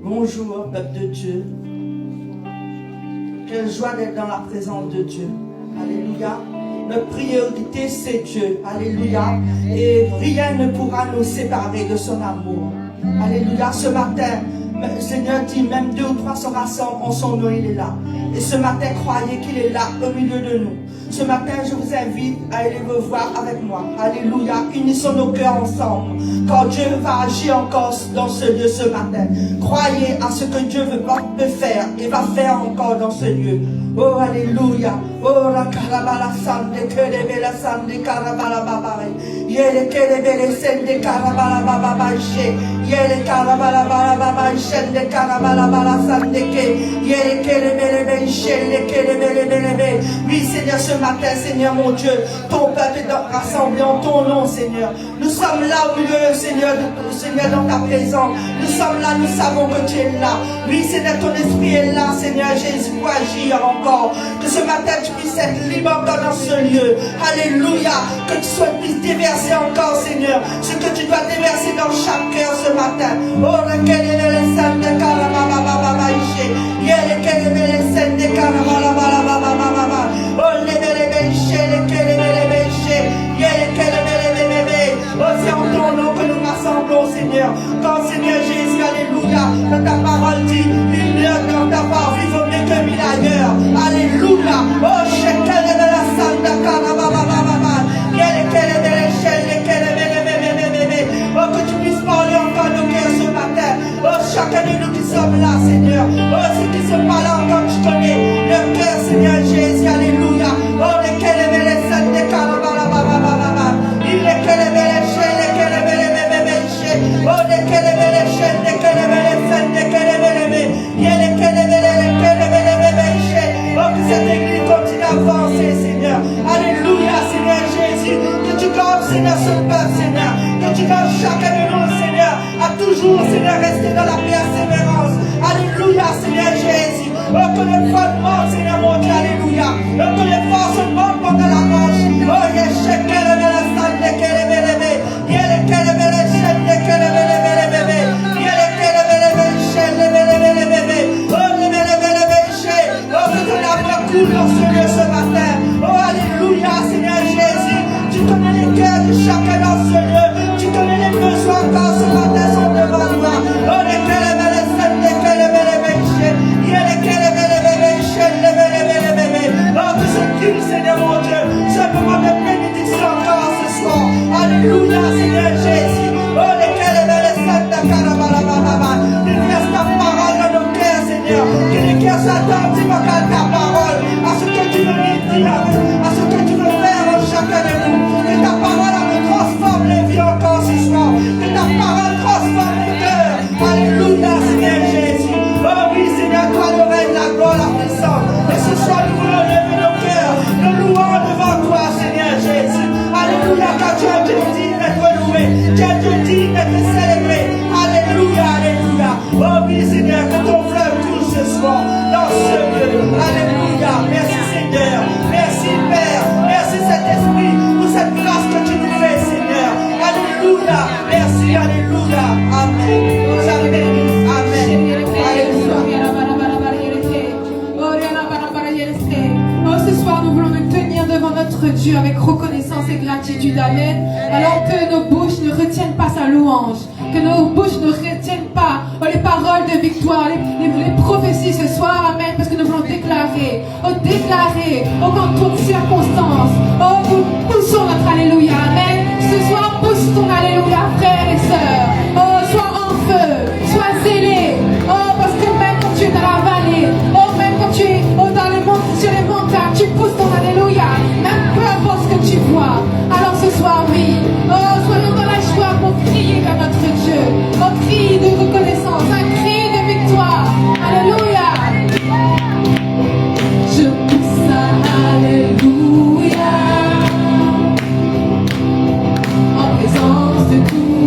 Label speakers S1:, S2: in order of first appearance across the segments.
S1: Bonjour, peuple de Dieu. Quelle joie d'être dans la présence de Dieu. Alléluia. Notre priorité, c'est Dieu. Alléluia. Et rien ne pourra nous séparer de son amour. Alléluia. Ce matin, le Seigneur dit, même 2 ou 3 se rassemblent en son nom, il est là. Et ce matin, croyez qu'il est là au milieu de nous. Ce matin, je vous invite à aller me voir avec moi. Alléluia. Unissons nos cœurs ensemble. Quand Dieu va agir encore dans ce lieu ce matin. Croyez à ce que Dieu veut faire et va faire encore dans ce lieu. Oh, alléluia. Oh, la carabala sande, kerebela sande, carabala babare. Yele kerebele sende, carabala bababache. Yele carabala bababache, de carabala bala sande, ke. Yele kerebele benche, le kerebele belebe. Oui, Seigneur, ce matin, Seigneur mon Dieu, ton peuple est rassemblé en ton nom, Seigneur. Nous sommes là au milieu, Seigneur, dans ta présence. Nous sommes là, nous savons que tu es là. Oui, Seigneur, ton esprit est là, Seigneur Jésus, pour agir encore. Que ce matin, tu puisses être libre encore dans ce lieu. Alléluia. Que tu sois puisses déverser encore, Seigneur, ce que tu dois déverser dans chaque cœur ce matin. Oh, le sang de Karababa, Yele Kelebele Sen de Karababa, oh, le Belebéché, le Kelebelebéché, Yele Kelebelebébé. Oh, c'est en ton nom que nous rassemblons, Seigneur. Quand Seigneur Jésus, alléluia, que ta parole dit, une heure quand ta parole vit vaut mieux que 1000 ailleurs. Alléluia. Oh, Shekel de la Santa Karababa, Yele Kelebelebéché, le Kelebelebébé. Oh, que tu puisses parler encore nos cœurs ce matin. Oh, chacun de nous qui sommes là, Seigneur. Oh, ceux qui sont pas là encore, tu connais leur cœur, Seigneur Jésus. Alléluia. Oh, le Kelebelebéché, le Karababa, il est Kelebelebéché, le Kelebelebébé. Oh, le Kelebelebéché, le Kelebelebéché, le Kelebelebé. Il est le Kelebelebébé. Oh, que cette église continue à avancer, Seigneur. Alléluia, Seigneur Jésus. Que tu gardes, Seigneur, ce peuple, Seigneur. Que tu gardes chacun de nous, Seigneur, à toujours, Seigneur, rester dans la persévérance. Alléluia, Seigneur Jésus. Oh, que les fondements, Seigneur mon Dieu, alléluia. Oh, que les forces montent pendant la marche. Oh, Yeshua, la salle de Kelebelebe. Yele Kelebele, chaîne de Kelebelebelebe. Yele Kelebelebe, chaîne de Kelebelebelebe. Oh, Kelebelebelebe, oh, que ton amour coule dans ce lieu ce matin. Oh, alléluia, Seigneur Jésus. Tu connais les cœurs de chacun dans ce lieu. Tu connais les besoins quand ce matin sont devant toi. Oh, les Kelebele, chaîne de Kelebelebe. Yele Kelebelebe, chaîne de Kelebelebelebe. Oh, que ce culte, Seigneur mon Dieu, ce moment de bénédiction encore ce soir. Alléluia, Seigneur Jésus. Oh, les Kelebele, chaîne de Kelebelebelebe. Déverse ta parole dans nos cœurs, Seigneur. Que les cœurs soient attentifs à ta parole, à ce que tu veux nous dire, à ce que tu veux faire en chacun de nous. Que ta parole me transforme les vies encore ce soir. Que ta parole transforme les cœurs. Alléluia, Seigneur Jésus. Oh oui, Seigneur, toi le règne, la gloire, la puissance. Et ce soir, nous voulons lever nos cœurs, nous louons devant toi, Seigneur Jésus. Alléluia, car tu as Dieu digne d'être loué. Tu as Dieu digne d'être célébré. Alléluia, alléluia. Oh oui, Seigneur, que ton fleuve coule ce soir dans ce lieu. Alléluia. Merci, Seigneur. Merci, Père. Merci, Saint-Esprit, pour cette grâce que tu nous fais, Seigneur. Alléluia. Merci, alléluia. Amen. Amen. Amen. Alléluia.
S2: Oh, ce soir, nous voulons nous tenir devant notre Dieu avec reconnaissance et gratitude. Amen. Alors que nos bouches ne retiennent pas sa louange, que nos bouches ne retiennent pas les paroles de victoire, les prophéties ce soir. Amen. Parce que nous voulons déclarer, dans toute circonstance. Oh, nous poussons notre alléluia. Amen. Ce soir, pousse ton alléluia, frères et sœurs. Oh, sois en feu, sois zélé. Oh, parce que même quand tu es dans la vallée, oh, même quand tu es sur les montagnes, tu pousses ton alléluia. Même peu importe ce que tu vois. Alors ce soir, oui. Oh, soyons dans la joie pour crier vers notre Dieu. Un cri de reconnaissance, un cri de victoire. Alléluia. Je pousse à alléluia. En présence de tout.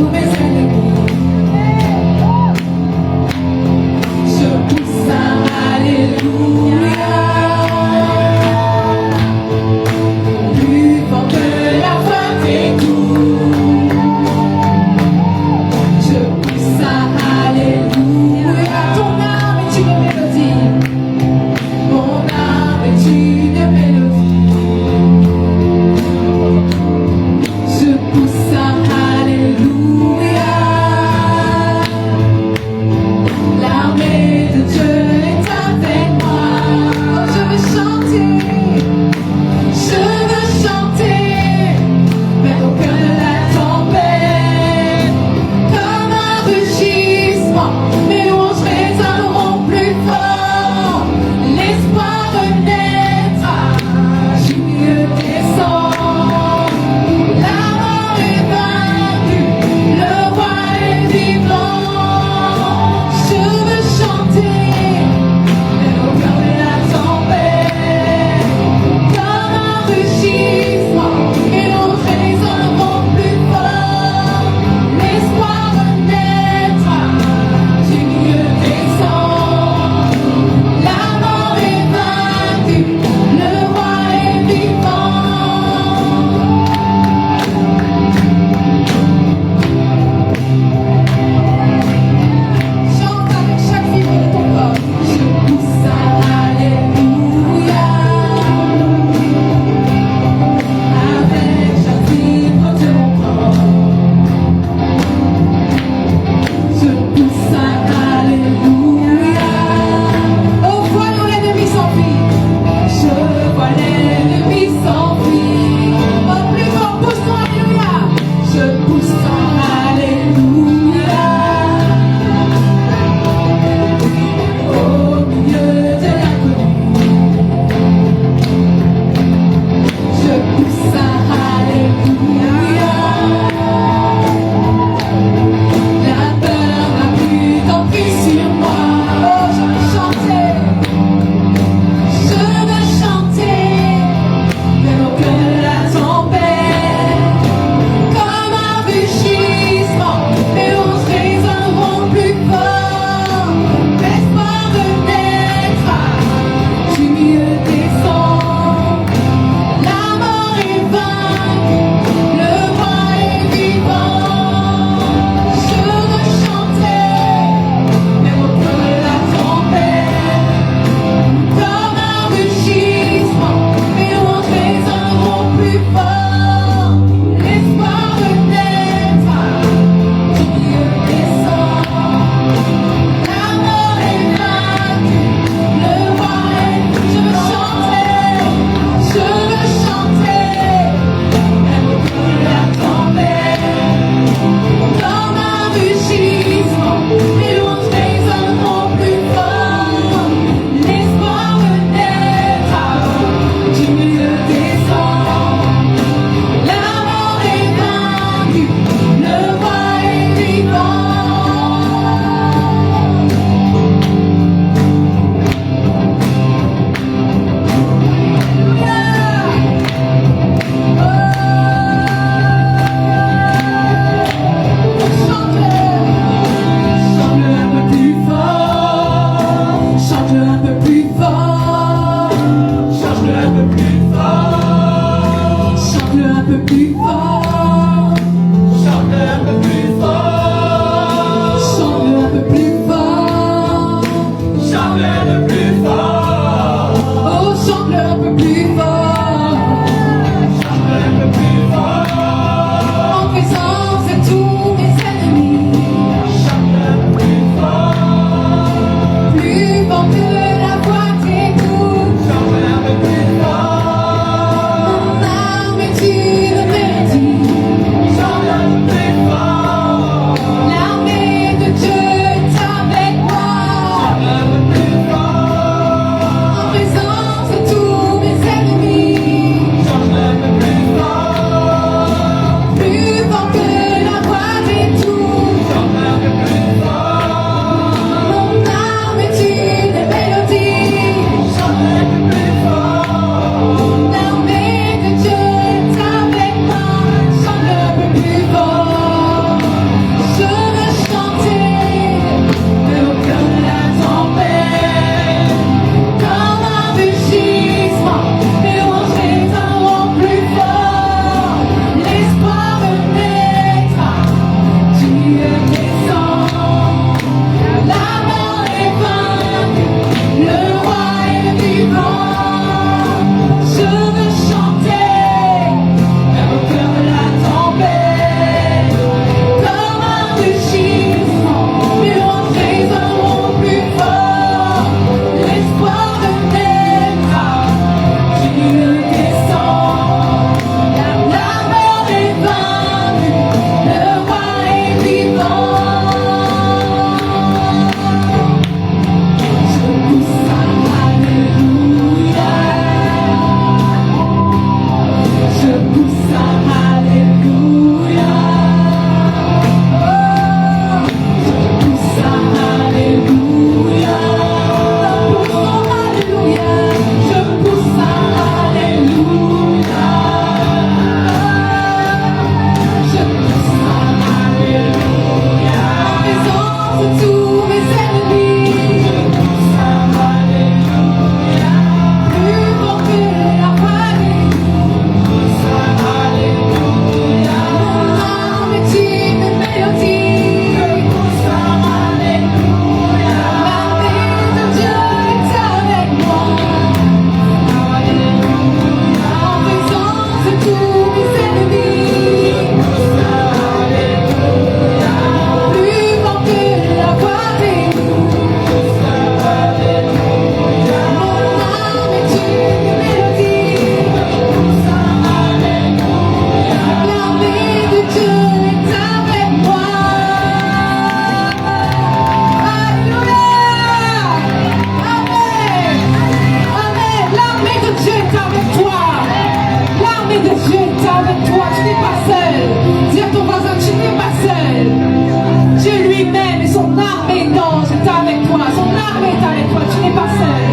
S2: armée d'anges est avec toi. Son armée est avec toi. Tu n'es pas seul.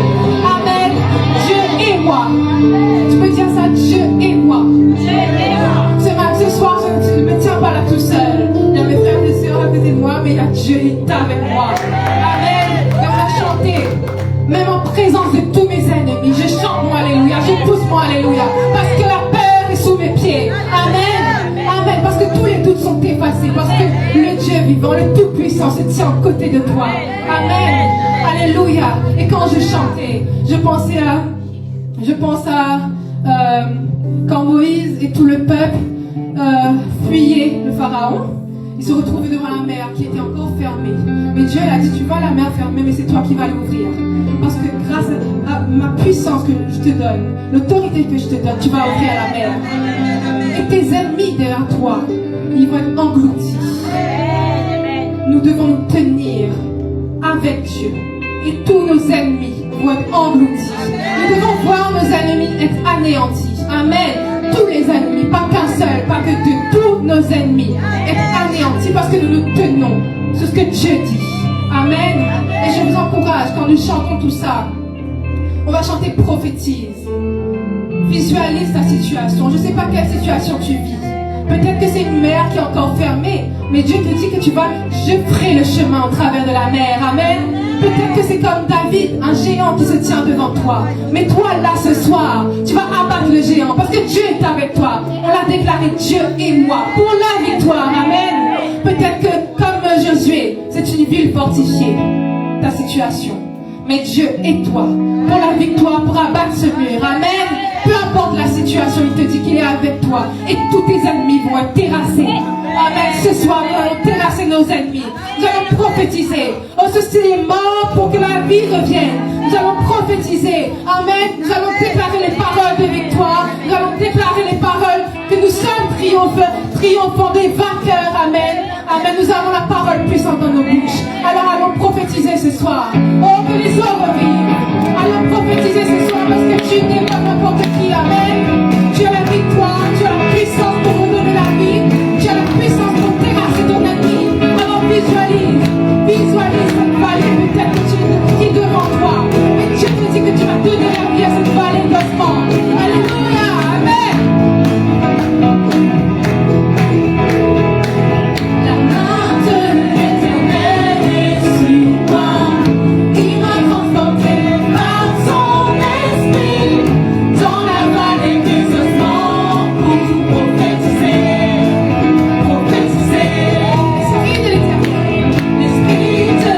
S2: Amen. Dieu et moi. Tu peux dire ça, Dieu et moi. Ce soir, je ne me tiens pas là tout seul. Il y a mes frères et sœurs à côté de moi, mais il y a Dieu qui est avec moi. Amen. Et on va chanter. Même en présence de tous mes ennemis, je chante mon Alléluia, je pousse mon Alléluia. Parce que la peur est sous mes pieds. Amen. Amen. Parce que tous les doutes sont effacés. Parce que le Dieu vivant, le Tout-Puissant se tient aux côtés de toi. Amen. Alléluia. Et quand je chantais, je pense à quand Moïse et tout le peuple fuyaient le Pharaon. Ils se retrouvaient devant la mer qui était encore fermée. Mais Dieu a dit, tu vois la mer fermée, mais c'est toi qui vas l'ouvrir. Parce que grâce à ma puissance que je te donne, l'autorité que je te donne, tu vas ouvrir la mer. Et tes ennemis derrière toi, ils vont être engloutis. Nous devons nous tenir avec Dieu. Et tous nos ennemis vont être engloutis. Nous devons voir nos ennemis être anéantis. Amen. Tous les ennemis, pas qu'un seul, pas que deux, tous nos ennemis être anéantis parce que nous nous tenons sur ce que Dieu dit. Amen. Et je vous encourage, quand nous chantons tout ça, on va chanter prophétise. Visualise ta situation. Je ne sais pas quelle situation tu vis. Peut-être que c'est une mer qui est encore fermée, mais Dieu te dit que je ferai le chemin au travers de la mer. Amen. Peut-être que c'est comme David, un géant qui se tient devant toi. Mais toi, là, ce soir, tu vas abattre le géant parce que Dieu est avec toi. On l'a déclaré, Dieu et moi, pour la victoire. Amen. Peut-être que, comme Josué, c'est une ville fortifiée, ta situation. Mais Dieu est toi, pour la victoire, pour abattre ce mur. Amen. Peu importe la situation, il te dit qu'il est avec toi. Et tous tes ennemis vont être terrassés. Amen. Ce soir, nous allons terrasser nos ennemis. Nous allons prophétiser. Oh, ceci est mort pour que la vie revienne. Nous allons prophétiser. Amen. Nous allons déclarer les paroles de victoire. Nous allons déclarer les paroles que nous sommes triomphants des vainqueurs. Amen. Amen. Nous avons la parole puissante dans nos bouches. Alors allons prophétiser ce soir. Oh, que les eaux revivent. Allons prophétiser ce soir parce que tu n'es pas n'importe qui. Amen. Tu as la victoire. Tu as la puissance pour vous donner la vie. Tu as la puissance pour terrasser ton ennemi. Alors visualise cette vallée peut-être qui est devant toi. Mais Dieu te dit que tu vas donner la vie à cette vallée d'ossement. Alléluia. Amen. La main de l'Éternel est sur moi. Il m'a transporté par son esprit dans la vallée des ossements pour prophétiser. L'Esprit de l'Éternel, l'Esprit de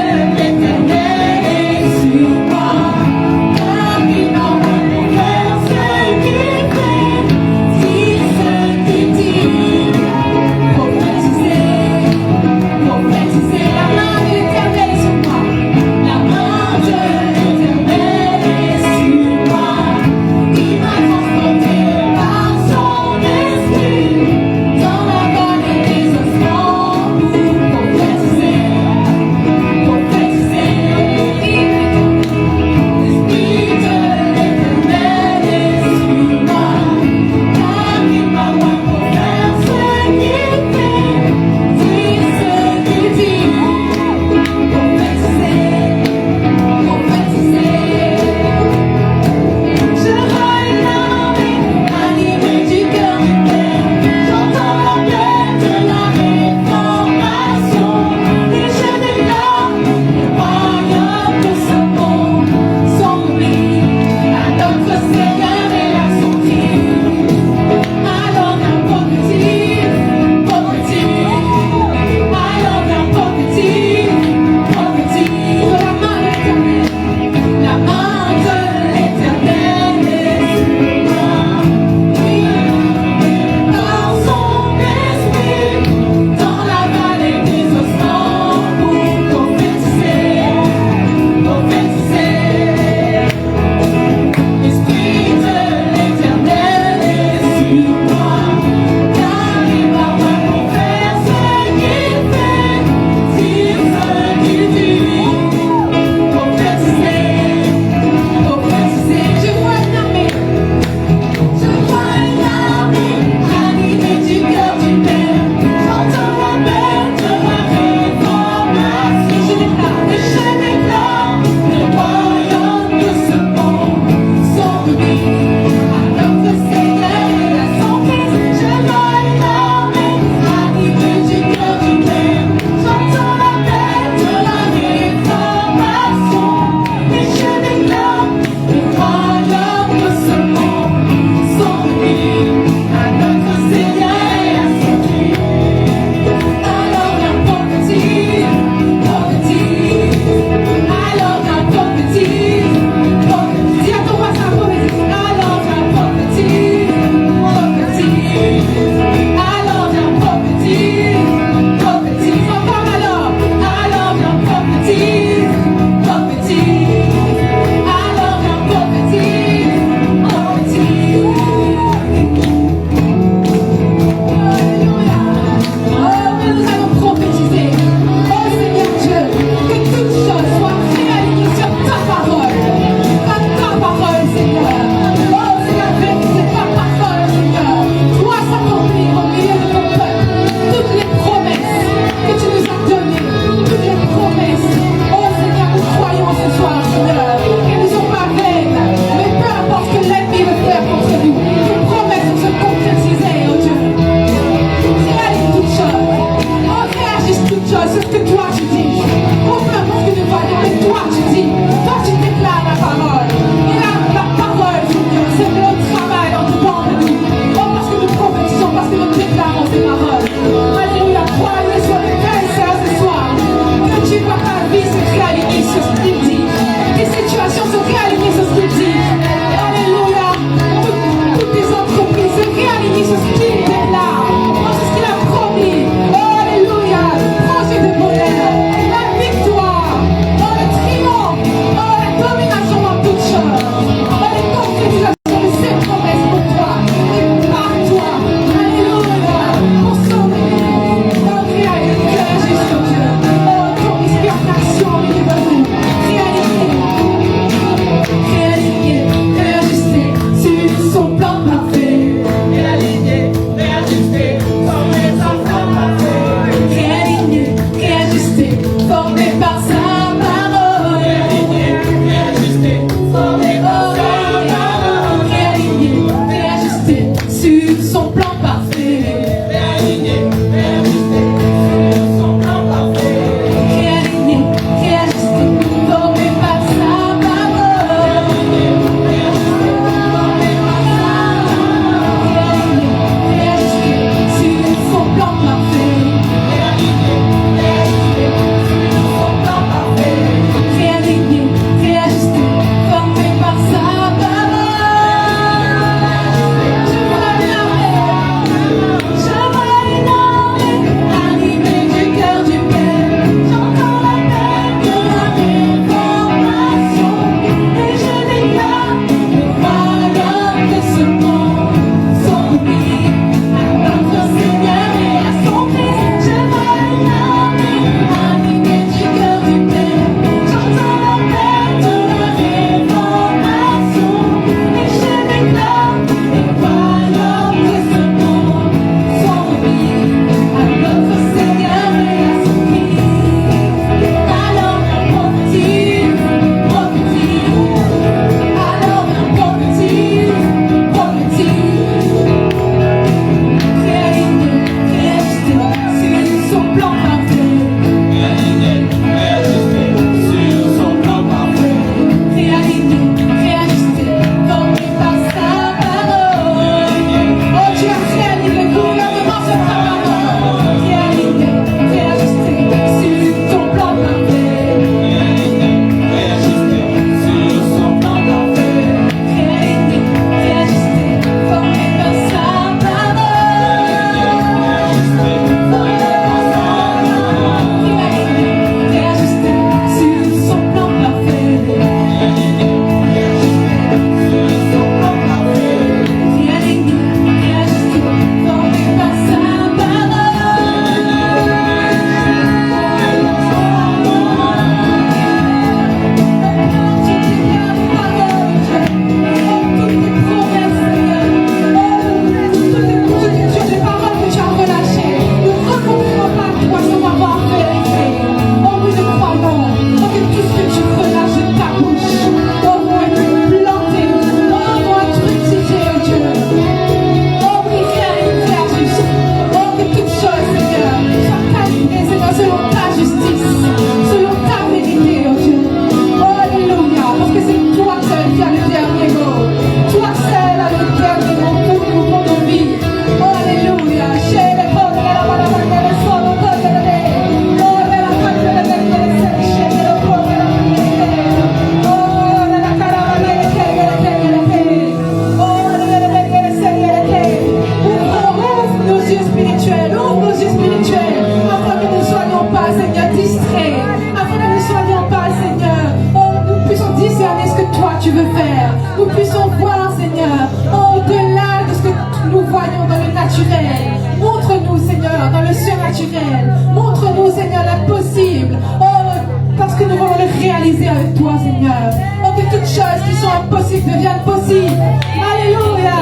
S2: réaliser avec toi, Seigneur. Oh, que toutes choses qui sont impossibles deviennent possibles. Alléluia.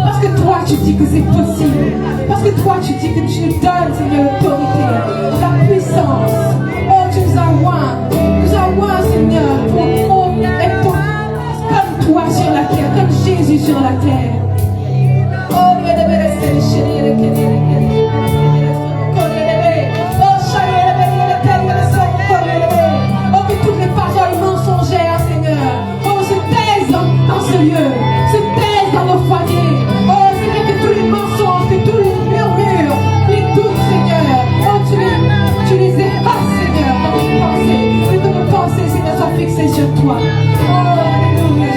S2: Parce que toi, tu dis que c'est possible. Parce que toi, tu dis que tu nous donnes, Seigneur, l'autorité, la puissance. Oh, tu nous as oint. Nous as oint, Seigneur, pour être comme toi sur la terre, comme Jésus sur la terre. Oh, oh, que toutes les paroles mensongères, Seigneur, oh, se taisent dans ce lieu, se taisent dans nos foyers. Oh, Seigneur, que tous les mensonges, que tous les murmures, les doutes, Seigneur, oh, tu les effaces, Seigneur, dans nos pensées, que nos pensées, Seigneur, soient fixées sur toi. Oh, alléluia.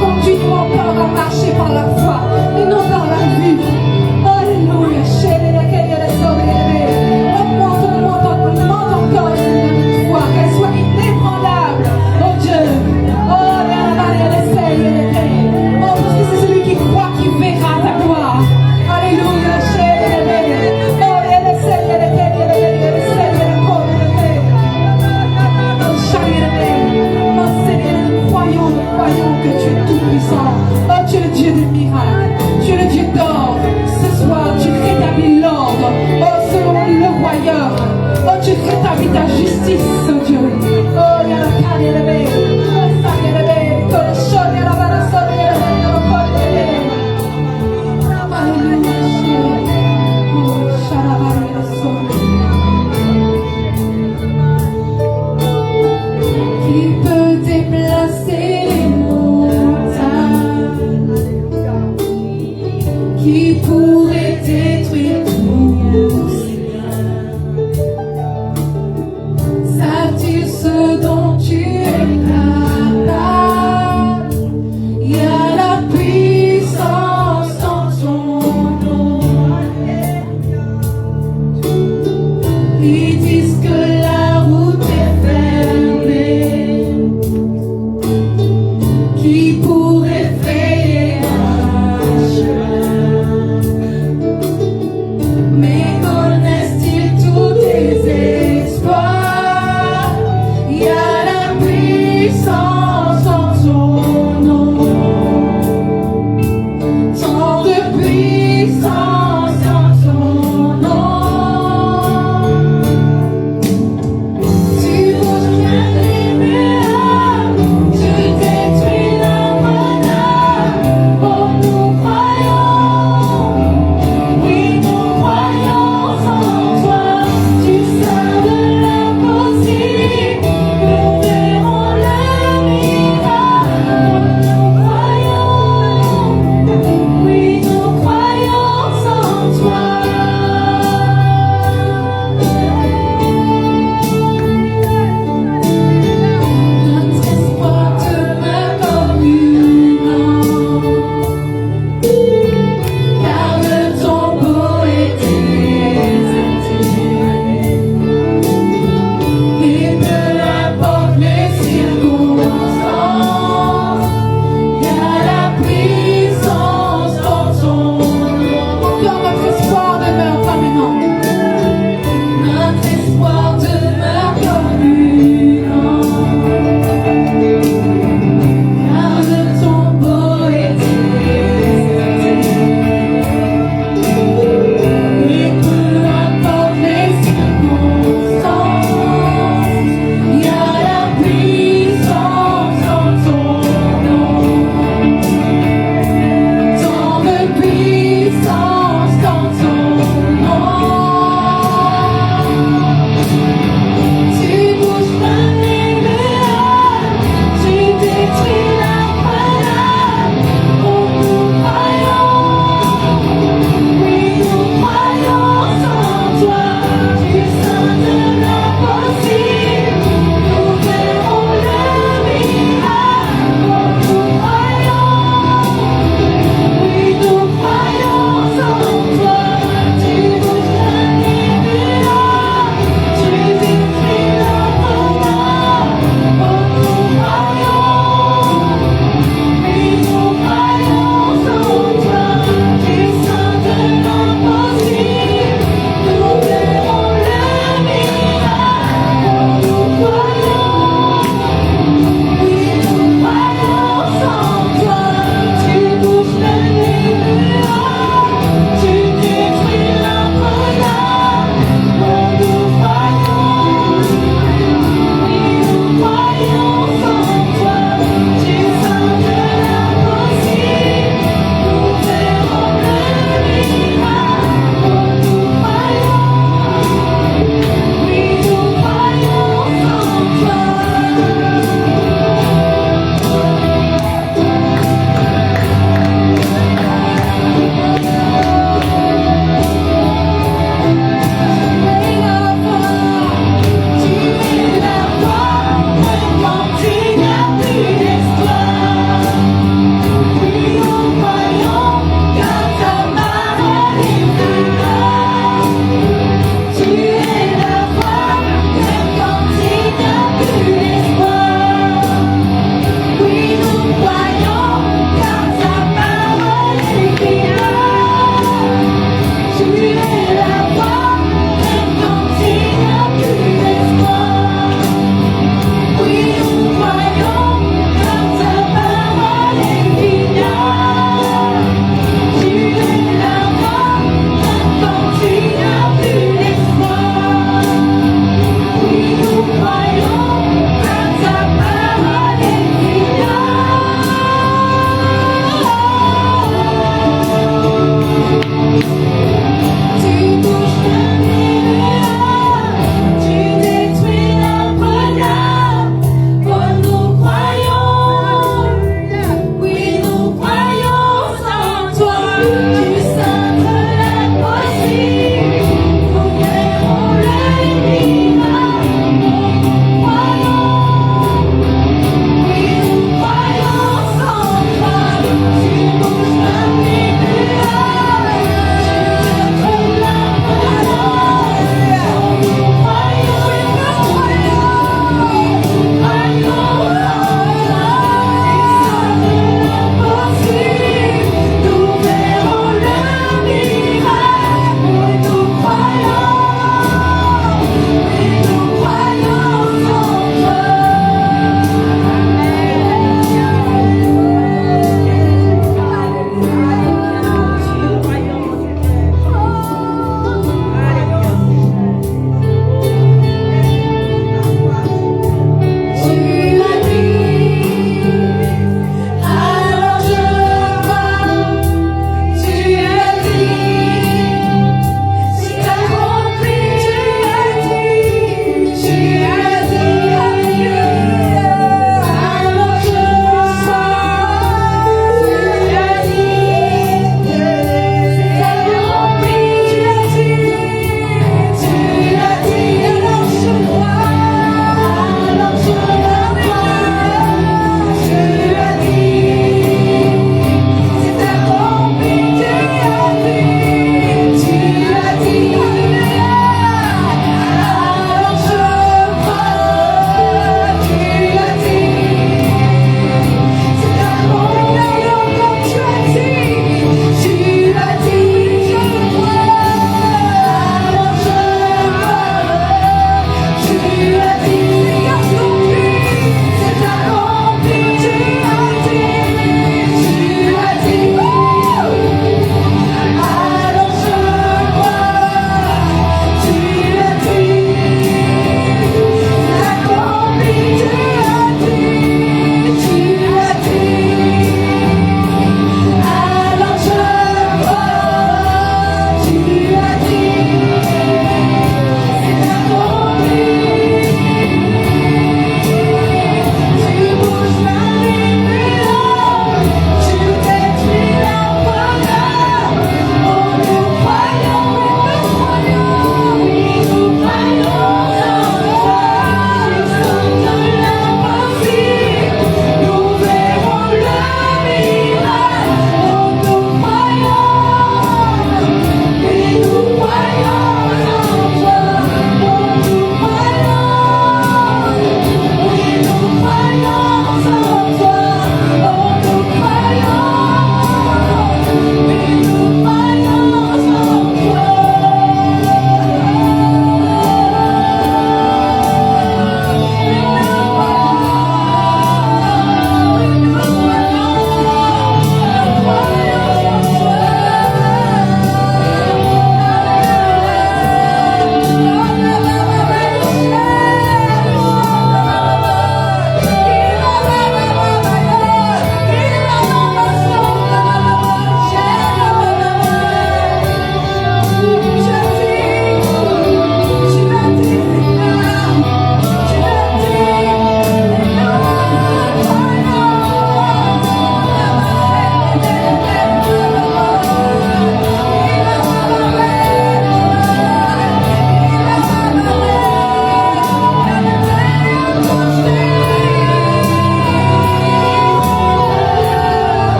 S2: Conduis-nous encore à marcher par la foi et non par la vue. Alléluia. Augmente encore notre foi, qu'elle soit inébranlable. Oh Dieu. Oh, parce que c'est celui qui croit qui verra ta gloire. Alléluia. Croyons que tu es tout puissant. Oh, tu es le Dieu des miracles. Tu es le Dieu d'ordre. Ce soir, tu rétablis l'ordre. Oh, selon le royaume. Oh, tu rétablis ta justice, oh Dieu. Oh, il y a la carne et la baie. Oh, ça y est, la baie. Comme le chaud, il y a la balle, ça y est, la baie. Alléluia. Oh, shalabari, la somme. Qui peut déplacer qui pourrait détruire tout, Seigneur. Sais-tu ce dont tu es capable? Il y a la puissance dans ton nom. Ils disent que la route est fermée. Qui pourrait frayer un chemin?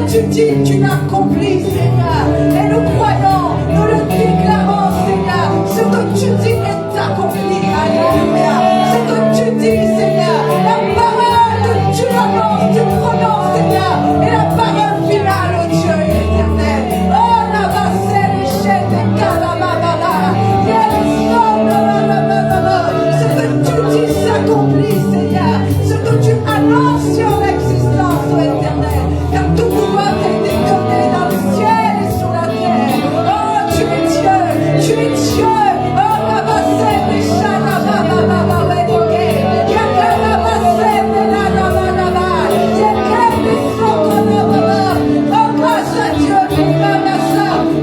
S1: tu dis, tu l'accomplis, Seigneur. Et nous croyons, nous le déclarons, Seigneur. Ce que tu dis est accompli. Alléluia. Ce que tu dis, Seigneur. La parole que tu annonces, tu prononces, Seigneur. Et la parole finale, oh Dieu éternel. Oh, la basse, les chètes, les calabababa. Ce que tu dis s'accomplit, Seigneur. Ce que tu annonces sur l'existence, oh éternel. Car tout pouvoir t'a été donné dans le ciel et sur la terre. Oh, tu es Dieu, tu es Dieu. Oh, la basse, les chalabababa, ouais, ok. Yakala basse, la bababa. Yakala des socorababa. Oh, grâce à Dieu,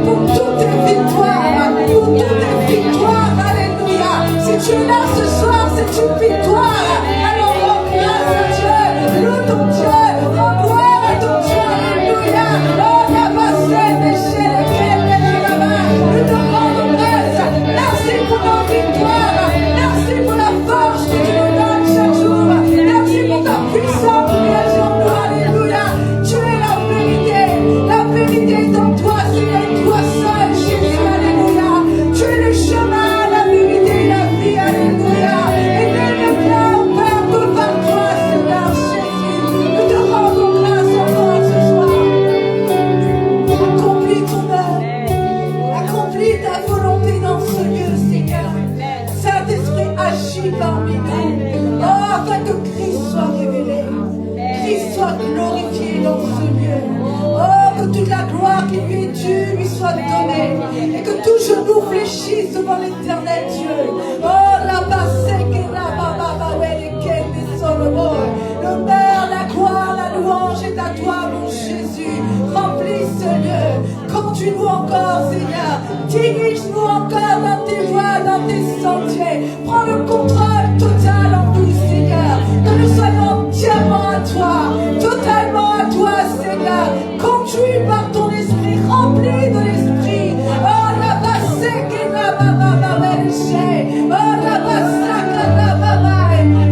S1: pour toutes tes victoires, pour toutes tes victoires, alléluia. Si tu es là ce soir, c'est une victoire. Alors rends grâce à Dieu, loue ton Dieu, rends gloire à ton Dieu, alléluia. Oh, la basse, déchet, les crèmes, là-bas. Nous te rendons grâce. Merci pour nos victoires. Merci pour la force que tu nous donnes chaque jour. Merci pour ta puissance qui est sur nous, alléluia. Tu es la vérité. La vérité est en toi, Seigneur, toi seul, Jésus, alléluia. Tu es le chemin, la vérité et la vie, alléluia. Et nul ne vient au Père que par toi, Seigneur Jésus. Nous te rendons grâce encore ce soir. Accomplis ton œuvre. Accomplis ta volonté dans ce lieu, Seigneur. Saint-Esprit, agis parmi nous. Oh, afin que Christ soit révélé. Christ soit glorifié dans ce lieu. Oh, que toute la gloire qui lui est due lui soit donnée. Et que tout genou fléchisse devant l'éternel Dieu. Oh, la basse et la baba, ouais, les quêtes des Solomon. L'honneur, la gloire, la louange est à toi, mon Jésus. Remplis ce lieu. Conduis-nous encore, Seigneur. Dirige-nous encore dans tes voies, dans tes sentiers. Prends le contrôle total en nous, Seigneur. Que nous soyons entièrement à toi, totalement à toi, Seigneur. Conduit par ton esprit, rempli de l'esprit. Oh, la basse et la baba, oh, la basse et la baba.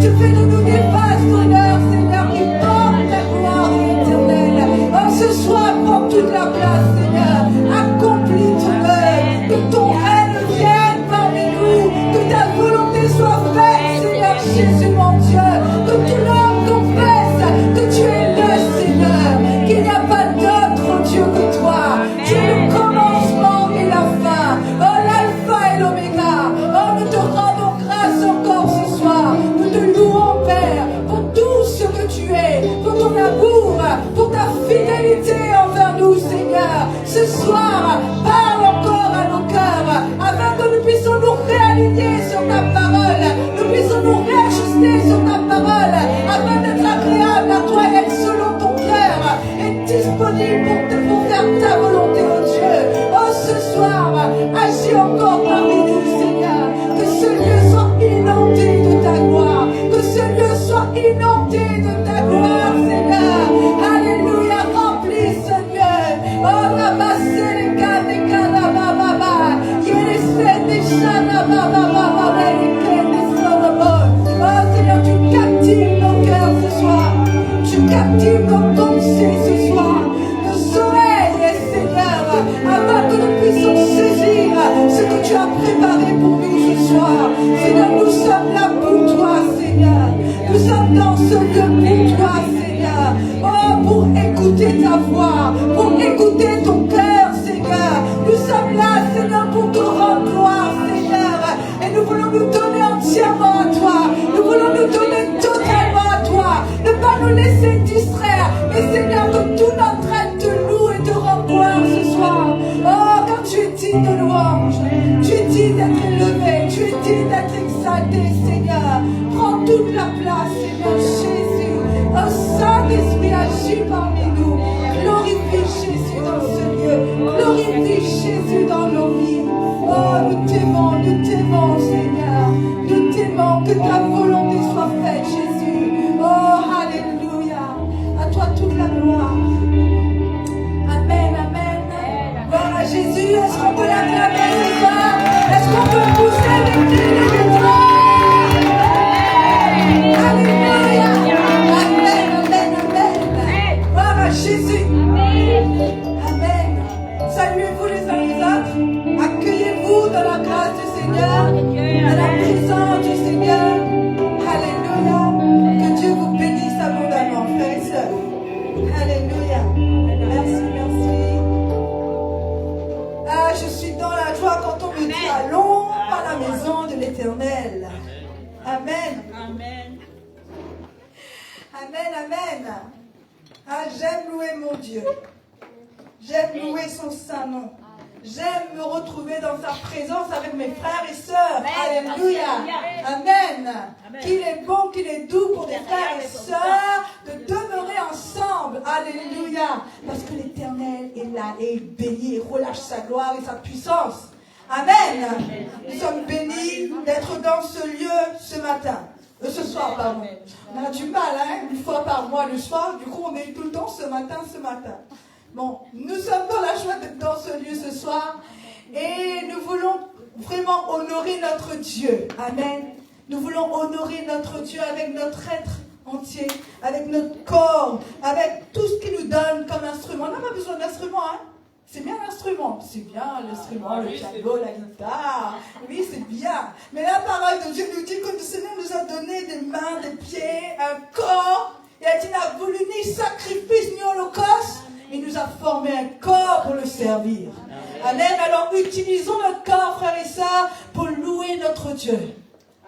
S1: Tu fais de nous des pasteurs, Seigneur, qui portent ta gloire éternelle. Oh, ce soir, prends toute la place, Seigneur. Accomplis ton œuvre. Que ton règne vienne parmi nous. Que ta volonté soit faite, Seigneur Jésus, mon Dieu. Que tout l'homme confesse que tu es le Seigneur. Qu'il n'y a pas d'autre Dieu que toi. Tu es le commencement et la fin. Oh, l'alpha et l'oméga. Oh, nous te rendons grâce encore ce soir. Nous te louons, Père, pour tout ce que tu es, pour ton amour, pour ta fidélité envers nous, Seigneur. Ce soir, parle encore à nos cœurs, afin que nous puissions nous réaligner sur ta parole, nous puissions nous réajuster sur ta parole, afin d'être agréable à toi et être selon ton cœur, et disponible pour faire ta volonté, oh Dieu. Oh, ce soir, agis encore parmi nous, Seigneur. Que ce lieu soit inondé de ta gloire, que ce lieu soit inondé de ta gloire, Seigneur. Alléluia, remplis ce lieu. Oh, la basse, les gars, les gars, la baba, les scènes, les chats, la baba, les clés, les Solomon. Oh, Seigneur, tu captives nos cœurs ce soir. Tu captives nos pensées ce soir. Nos oreilles, Seigneur, afin que nous puissions saisir ce que tu as préparé pour nous ce soir. Seigneur, nous sommes là pour toi, Seigneur. Nous sommes dans ce lieu pour toi, Seigneur. Oh, pour écouter ta voix, pour écouter ton cœur, Seigneur. Nous sommes là, Seigneur, pour te rendre gloire, Seigneur. Et nous voulons nous donner entièrement à toi. Nous voulons nous donner totalement à toi. Ne pas nous laisser distraire. Mais Seigneur, que tout notre être te loue et te rend gloire ce soir. Oh, car tu es digne de louange. Tu es digne d'être élevé. Tu es digne d'être exalté, Seigneur. Prends toute la place, Seigneur Jésus. Oh, Saint-Esprit, agis parmi nous. Glorifie Jésus dans ce lieu. Glorifie Jésus dans nos vies. Oh, nous t'aimons, Seigneur. Nous t'aimons, que ta volonté soit faite, Jésus. Oh, alléluia. À toi toute la gloire. Amen, amen. Gloire à Jésus. Est-ce qu'on peut l'acclamer ce soir? Est-ce qu'on peut pousser les cris de victoire? Alléluia. Seigneur, à la présence du Seigneur. Alléluia. Que Dieu vous bénisse abondamment, frères et sœurs. Alléluia. Merci, merci. Ah, je suis dans la joie quand on me dit allons à la maison de l'Éternel. Amen.
S3: Amen.
S1: Amen, amen. Ah, j'aime louer mon Dieu. J'aime louer son saint nom. J'aime me retrouver dans sa présence avec mes frères et sœurs. Alléluia. Amen. Qu'il est bon, qu'il est doux pour des frères et sœurs de demeurer ensemble. Alléluia. Parce que l'Éternel est là et béni et relâche sa gloire et sa puissance. Amen. Nous sommes bénis d'être dans ce lieu ce matin. Ce soir, pardon. On a du mal, hein, une fois par mois le soir. Du coup, on est tout le temps ce matin. Bon, nous sommes dans la joie d'être dans ce lieu ce soir. Et nous voulons vraiment honorer notre Dieu. Amen. Nous voulons honorer notre Dieu avec notre être entier, avec notre corps, avec tout ce qu'il nous donne comme instrument. On n'a pas besoin d'instrument, hein. C'est bien l'instrument. C'est bien l'instrument, le piano, la guitare. Oui, c'est bien. Mais la parole de Dieu nous dit que le Seigneur nous a donné des mains, des pieds, un corps. Il a dit, il n'a voulu ni sacrifice ni holocauste. Il nous a formé un corps pour le servir. Amen. Alors utilisons notre corps, frères et sœurs, pour louer notre Dieu.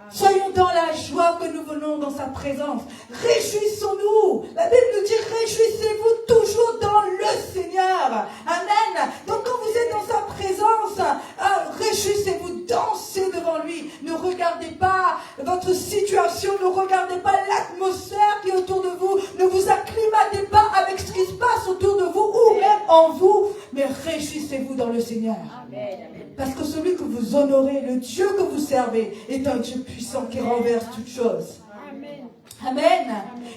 S1: Soyons dans la joie que nous venons dans sa présence. Réjouissons-nous. La Bible nous dit, réjouissez-vous toujours dans le Seigneur. Amen. Donc quand vous êtes dans sa présence, réjouissez-vous, dansez devant lui. Ne regardez pas votre situation, ne regardez pas l'atmosphère qui est autour de vous. Ne vous acclimatez pas avec ce qui se passe autour de vous ou même en vous, mais réjouissez-vous dans le Seigneur.
S3: Amen.
S1: Parce que celui que vous honorez, le Dieu que vous servez, est un Dieu puissant qui renverse toutes choses.
S3: Amen.
S1: Amen.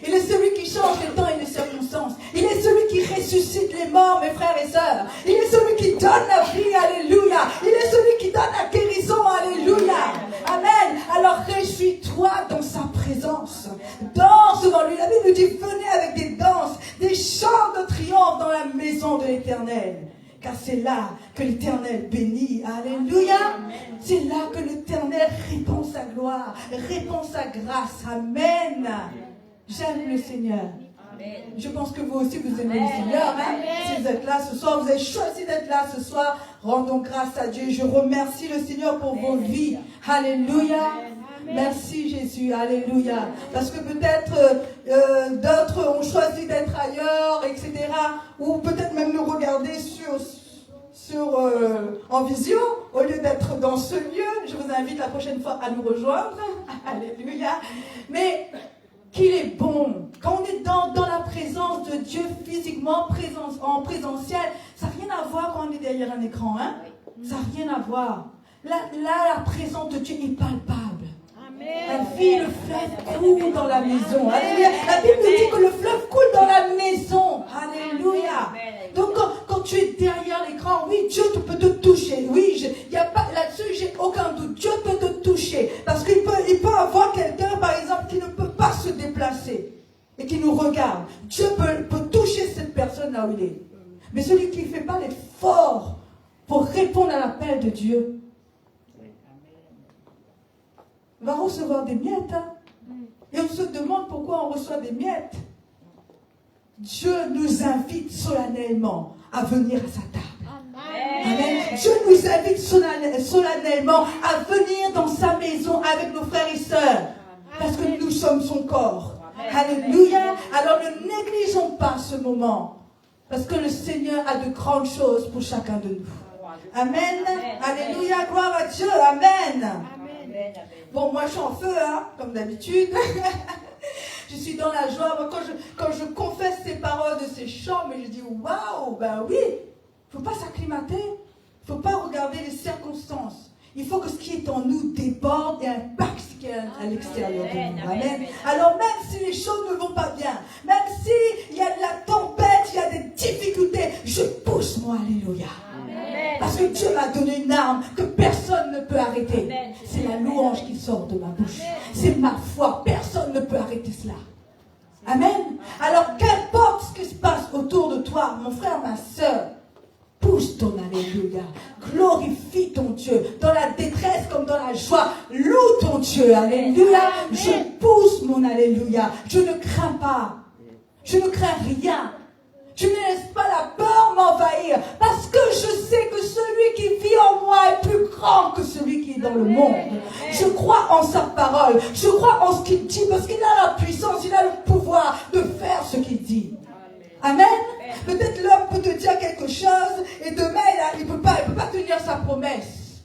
S1: Il est celui qui change les temps et les circonstances. Il est celui qui ressuscite les morts, mes frères et sœurs. Il est celui qui donne la vie, alléluia. Il est celui qui donne la guérison, alléluia. Amen. Alors réjouis-toi dans sa présence. Danse devant lui. La Bible nous dit, venez avec des danses, des chants de triomphe dans la maison de l'Éternel. Car c'est là que l'Éternel bénit. Alléluia. C'est là que l'Éternel répand sa gloire, répand sa grâce. Amen. J'aime le Seigneur.
S3: Amen.
S1: Je pense que vous aussi vous aimez le Seigneur. Hein? Si vous êtes là ce soir, vous avez choisi d'être là ce soir. Rendons grâce à Dieu. Je remercie le Seigneur pour vos vies. Alléluia. Merci Jésus, alléluia. Parce que peut-être d'autres ont choisi d'être ailleurs, etc. Ou peut-être même nous regarder en visio, au lieu d'être dans ce lieu. Je vous invite la prochaine fois à nous rejoindre. Alléluia. Mais qu'il est bon. Quand on est dans la présence de Dieu physiquement, en présentiel, ça n'a rien à voir quand on est derrière un écran. Hein? Ça n'a rien à voir. Là, la présence de Dieu est palpable. La vie, le fleuve coule dans la maison. Alléluia. La Bible nous dit que le fleuve coule dans la maison. Alléluia. Donc quand tu es derrière l'écran, oui, Dieu peut te toucher. Oui, là-dessus, j'ai aucun doute. Dieu peut te toucher. Parce qu'il peut avoir quelqu'un, par exemple, qui ne peut pas se déplacer et qui nous regarde. Dieu peut toucher cette personne là où il est. Mais celui qui ne fait pas l'effort pour répondre à l'appel de Dieu, va recevoir des miettes. Hein? Et on se demande pourquoi on reçoit des miettes. Dieu nous invite solennellement à venir à sa table. Amen. Dieu nous invite solennellement à venir dans sa maison avec nos frères et sœurs. Parce que nous sommes son corps. Alléluia. Alors ne négligeons pas ce moment. Parce que le Seigneur a de grandes choses pour chacun de nous. Amen. Alléluia. Gloire à Dieu. Amen. Bon, moi je suis en feu, hein, comme d'habitude. Je suis dans la joie. Moi, quand je confesse ces paroles de ces chants, mais je dis waouh, ben oui, il ne faut pas s'acclimater. Il ne faut pas regarder les circonstances. Il faut que ce qui est en nous déborde et impacte ce qui est à l'extérieur de nous. Amen. Alors même si les choses ne vont pas bien, même s'il y a de la tempête, il y a des difficultés, je pousse moi, alléluia. Parce que Dieu m'a donné une arme que personne ne peut arrêter. C'est la louange qui sort de ma bouche. C'est ma foi. Personne ne peut arrêter cela. Amen. Alors qu'importe ce qui se passe autour de toi, mon frère, ma soeur, pousse pousse ton alléluia. Glorifie ton Dieu. Dans la détresse comme dans la joie. Loue ton Dieu. Alléluia. Je pousse mon alléluia. Je ne crains pas. Je ne crains rien. Je ne laisse pas la peur m'envahir. Parce que je sais que celui qui vit en moi est plus grand que celui qui est dans le monde. Je crois en sa parole. Je crois en ce qu'il dit. Parce qu'il a la puissance. Il a le pouvoir de faire ce qu'il dit. Amen. Peut-être l'homme peut te dire quelque chose et demain il ne peut pas tenir sa promesse.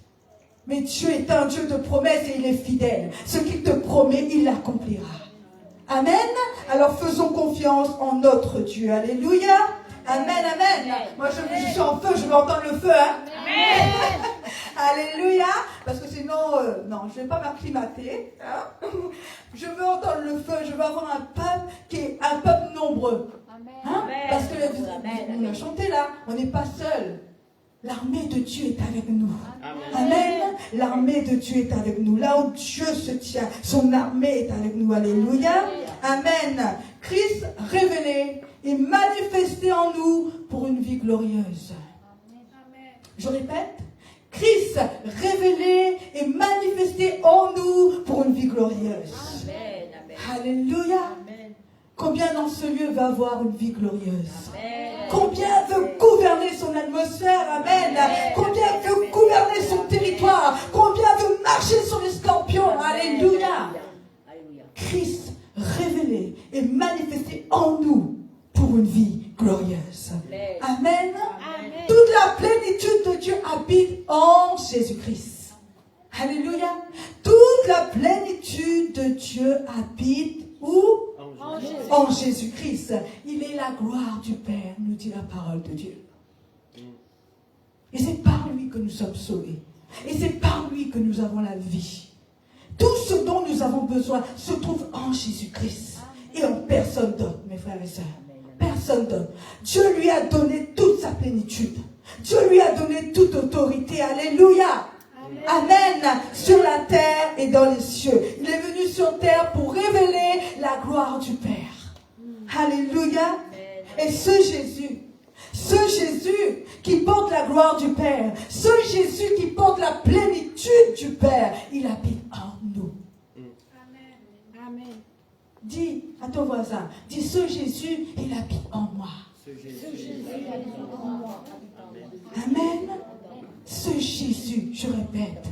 S1: Mais Dieu est un Dieu de promesses et il est fidèle. Ce qu'il te promet, il l'accomplira. Amen. Alors faisons confiance en notre Dieu. Alléluia. Amen, amen. Moi je suis en feu, je veux entendre le feu. Hein? Amen. Alléluia. Parce que sinon, non, je ne vais pas m'acclimater. Hein? Je veux entendre le feu, je veux avoir un peuple qui est un peuple nombreux. Hein? Parce que on a chanté là, on n'est pas seul. L'armée de Dieu est avec nous. Amen. L'armée de Dieu est avec nous. Là où Dieu se tient, son armée est avec nous. Alléluia. Amen. Christ révélé et manifesté en nous pour une vie glorieuse. Je répète. Christ révélé et manifesté en nous pour une vie glorieuse. Alléluia. Combien dans ce lieu va avoir une vie glorieuse? Amen. Combien veut gouverner son atmosphère? Amen. Combien veut gouverner son territoire? Combien veut marcher sur les scorpions? Alléluia. Christ révélé et manifesté en nous pour une vie glorieuse. Amen. Toute la plénitude de Dieu habite en Jésus-Christ. Alléluia. Toute la plénitude de Dieu habite où? En Jésus-Christ. Il est la gloire du Père, nous dit la parole de Dieu. Et c'est par lui que nous sommes sauvés. Et c'est par lui que nous avons la vie. Tout ce dont nous avons besoin se trouve en Jésus-Christ. Et en personne d'autre, mes frères et sœurs. Personne d'autre. Dieu lui a donné toute sa plénitude. Dieu lui a donné toute autorité. Alléluia. Amen. Sur la terre et dans les cieux. Il est venu sur terre pour révéler la gloire du Père. Alléluia. Et ce Jésus qui porte la gloire du Père, ce Jésus qui porte la plénitude du Père, il habite en nous. Amen. Dis à ton voisin, dis ce Jésus, il habite en moi. Ce Jésus habite en moi. Amen. Ce Jésus, je répète,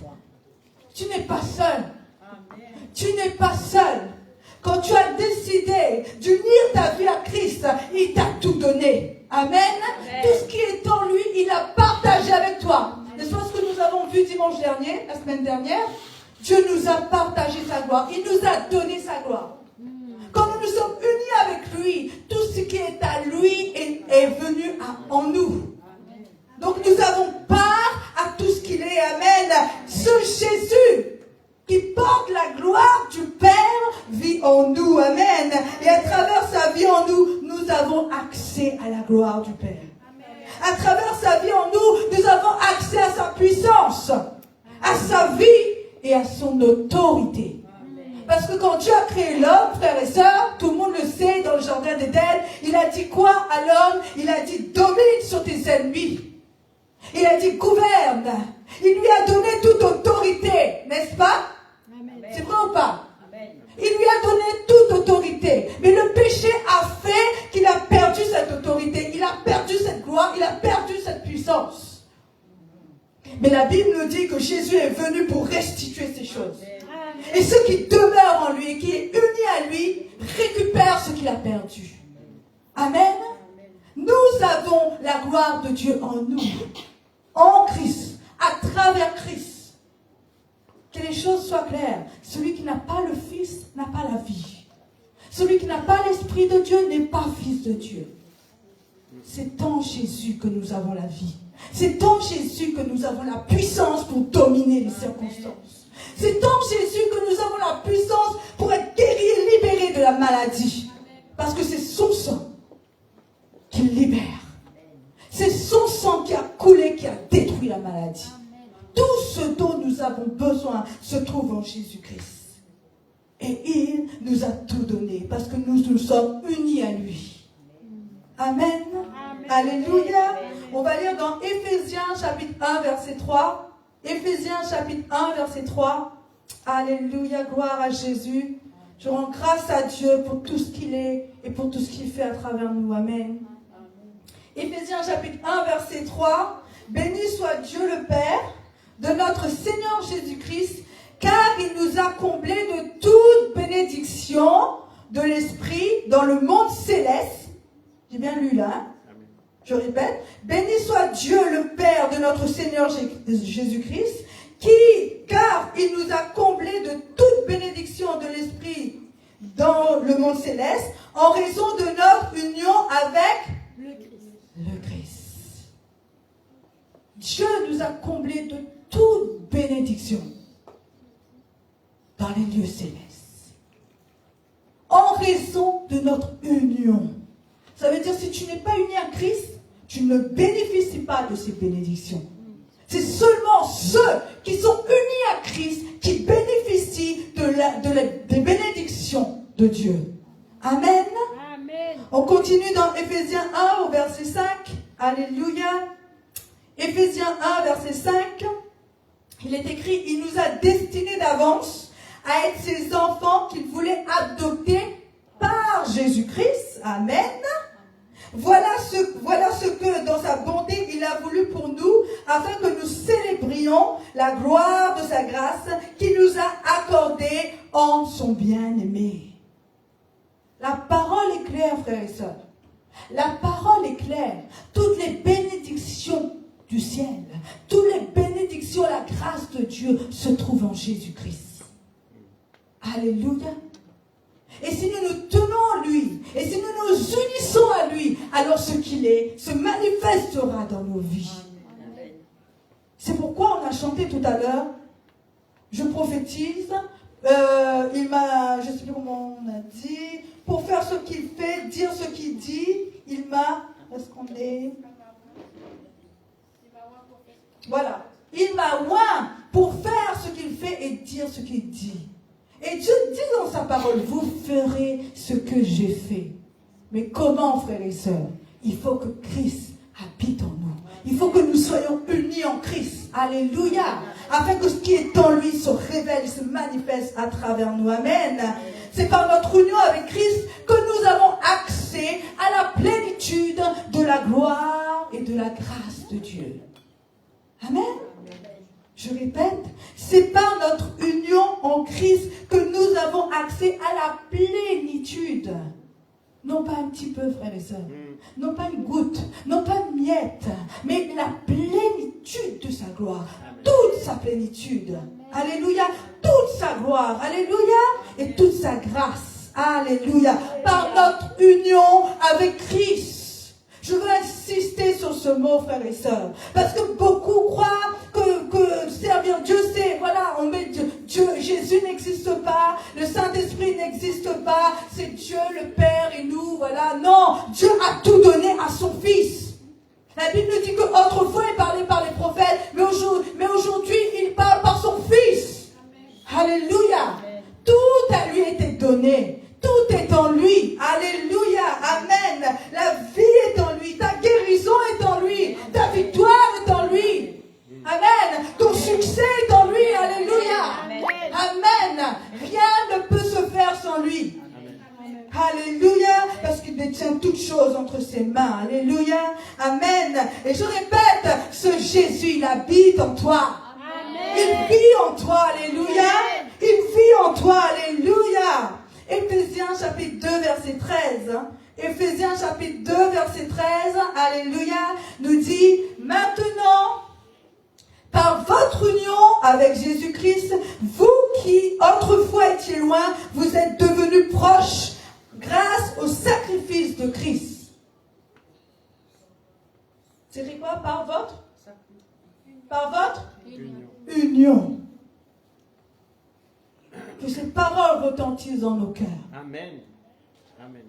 S1: tu n'es pas seul. Tu n'es pas seul. Quand tu as décidé d'unir ta vie à Christ, il t'a tout donné. Amen. Tout ce qui est en lui, il a partagé avec toi. N'est-ce pas ce que nous avons vu dimanche dernier, la semaine dernière? Dieu nous a partagé sa gloire. Il nous a donné sa gloire. Quand nous nous sommes unis avec lui, tout ce qui est à lui est venu en nous. Donc nous avons part à tout ce qu'il est. Amen. Ce Jésus qui porte la gloire du Père vit en nous. Amen. Et à travers sa vie en nous, nous avons accès à la gloire du Père. À travers sa vie en nous, nous avons accès à sa puissance, à sa vie et à son autorité. Parce que quand Dieu a créé l'homme, frères et sœurs, tout le monde le sait, dans le jardin d'Éden, il a dit quoi à l'homme? Il a dit domine sur tes ennemis. Il a dit gouverne. Il lui a donné toute autorité, n'est-ce pas? Amen. C'est vrai ou pas? Amen. Il lui a donné toute autorité. Mais le péché a fait qu'il a perdu cette autorité. Il a perdu cette gloire. Il a perdu cette puissance. Mais la Bible nous dit que Jésus est venu pour restituer ces choses. Amen. Et ceux qui demeurent en lui, qui est uni à lui, récupèrent ce qu'il a perdu. Amen. Nous avons la gloire de Dieu en nous. En Christ, à travers Christ. Que les choses soient claires. Celui qui n'a pas le Fils n'a pas la vie. Celui qui n'a pas l'Esprit de Dieu n'est pas fils de Dieu. C'est en Jésus que nous avons la vie. C'est en Jésus que nous avons la puissance pour dominer les circonstances. C'est en Jésus que nous avons la puissance pour être guéris et libérés de la maladie. Parce que c'est son sang qui libère. C'est son sang qui a coulé, qui a détruit la maladie. Tout ce dont nous avons besoin se trouve en Jésus-Christ. Et il nous a tout donné parce que nous nous sommes unis à lui. Amen. Amen. Alléluia. On va lire dans Éphésiens chapitre 1, verset 3. Éphésiens chapitre 1, verset 3. Alléluia, gloire à Jésus. Je rends grâce à Dieu pour tout ce qu'il est et pour tout ce qu'il fait à travers nous. Amen. Éphésiens chapitre 1, verset 3. Béni soit Dieu le Père de notre Seigneur Jésus-Christ, car il nous a comblés de toute bénédiction de l'Esprit dans le monde céleste. J'ai bien lu là. Hein? Je répète. Béni soit Dieu le Père de notre Seigneur Jésus-Christ, car il nous a comblés de toute bénédiction de l'Esprit dans le monde céleste, en raison de notre union avec le Christ. Dieu nous a comblés de toute bénédiction dans les lieux célestes, en raison de notre union. Ça veut dire, si tu n'es pas uni à Christ, tu ne bénéficies pas de ces bénédictions. C'est seulement ceux qui sont unis à Christ qui bénéficient des bénédictions de Dieu. Amen.
S3: Amen.
S1: On continue dans Éphésiens 1 au verset 5. Alléluia. Éphésiens 1 verset 5. Il est écrit, il nous a destinés d'avance à être ses enfants qu'il voulait adopter par Jésus-Christ. Amen. Voilà ce que, dans sa bonté, il a voulu pour nous, afin que nous célébrions la gloire de sa grâce qu'il nous a accordée en son bien-aimé. La parole est claire, frères et sœurs. La parole est claire. Toutes les bénédictions du ciel, toutes les bénédictions, la grâce de Dieu se trouvent en Jésus-Christ. Alléluia. Et si nous nous tenons à lui, et si nous nous unissons à lui, alors ce qu'il est se manifestera dans nos vies. C'est pourquoi on a chanté tout à l'heure, je prophétise, je ne sais plus comment on a dit, pour faire ce qu'il fait, dire ce qu'il dit, il m'a, est-ce qu'on est... Voilà, il m'a oint pour faire ce qu'il fait et dire ce qu'il dit. Et Dieu dit dans sa parole, vous ferez ce que j'ai fait. Mais comment, frères et sœurs? Il faut que Christ habite en nous. Il faut que nous soyons unis en Christ. Alléluia. Afin que ce qui est en lui se révèle, se manifeste à travers nous. Amen. C'est par notre union avec Christ que nous avons accès à la plénitude de la gloire et de la grâce de Dieu. Amen. Je répète, c'est par notre union en Christ que nous avons accès à la plénitude. Non pas un petit peu, frères et sœurs. Non pas une goutte. Non pas une miette. Mais la plénitude de sa gloire. Toute sa plénitude. Alléluia. Toute sa gloire. Alléluia. Et toute sa grâce. Alléluia. Par notre union avec Christ. Je veux insister sur ce mot, frères et sœurs. Parce que beaucoup croient que servir Dieu, c'est, voilà, on met Dieu, Jésus n'existe pas, le Saint-Esprit n'existe pas, c'est Dieu le Père et nous, voilà. Non, Dieu a tout donné à son Fils. La Bible nous dit qu'autrefois il parlait par les prophètes, mais aujourd'hui il parle par son Fils. Amen. Alléluia. Amen. Tout à lui a été donné. Tout est en lui. Alléluia. Amen. La vie est en lui. Ta guérison est en lui. Ta victoire est en lui. Amen. Ton succès est en lui. Alléluia. Amen. Amen. Rien ne peut se faire sans lui. Amen. Alléluia. Parce qu'il détient toutes choses entre ses mains. Alléluia. Amen. Et je répète, ce Jésus, il habite en toi. Amen. Il vit en toi. Alléluia. Il vit en toi. Alléluia. Éphésiens chapitre 2 verset 13. Éphésiens chapitre 2 verset 13. Alléluia. Nous dit, maintenant, par votre union avec Jésus-Christ, vous qui autrefois étiez loin, vous êtes devenus proches grâce au sacrifice de Christ. C'est quoi? Par votre union. Que ces paroles retentissent dans nos cœurs.
S3: Amen. Amen.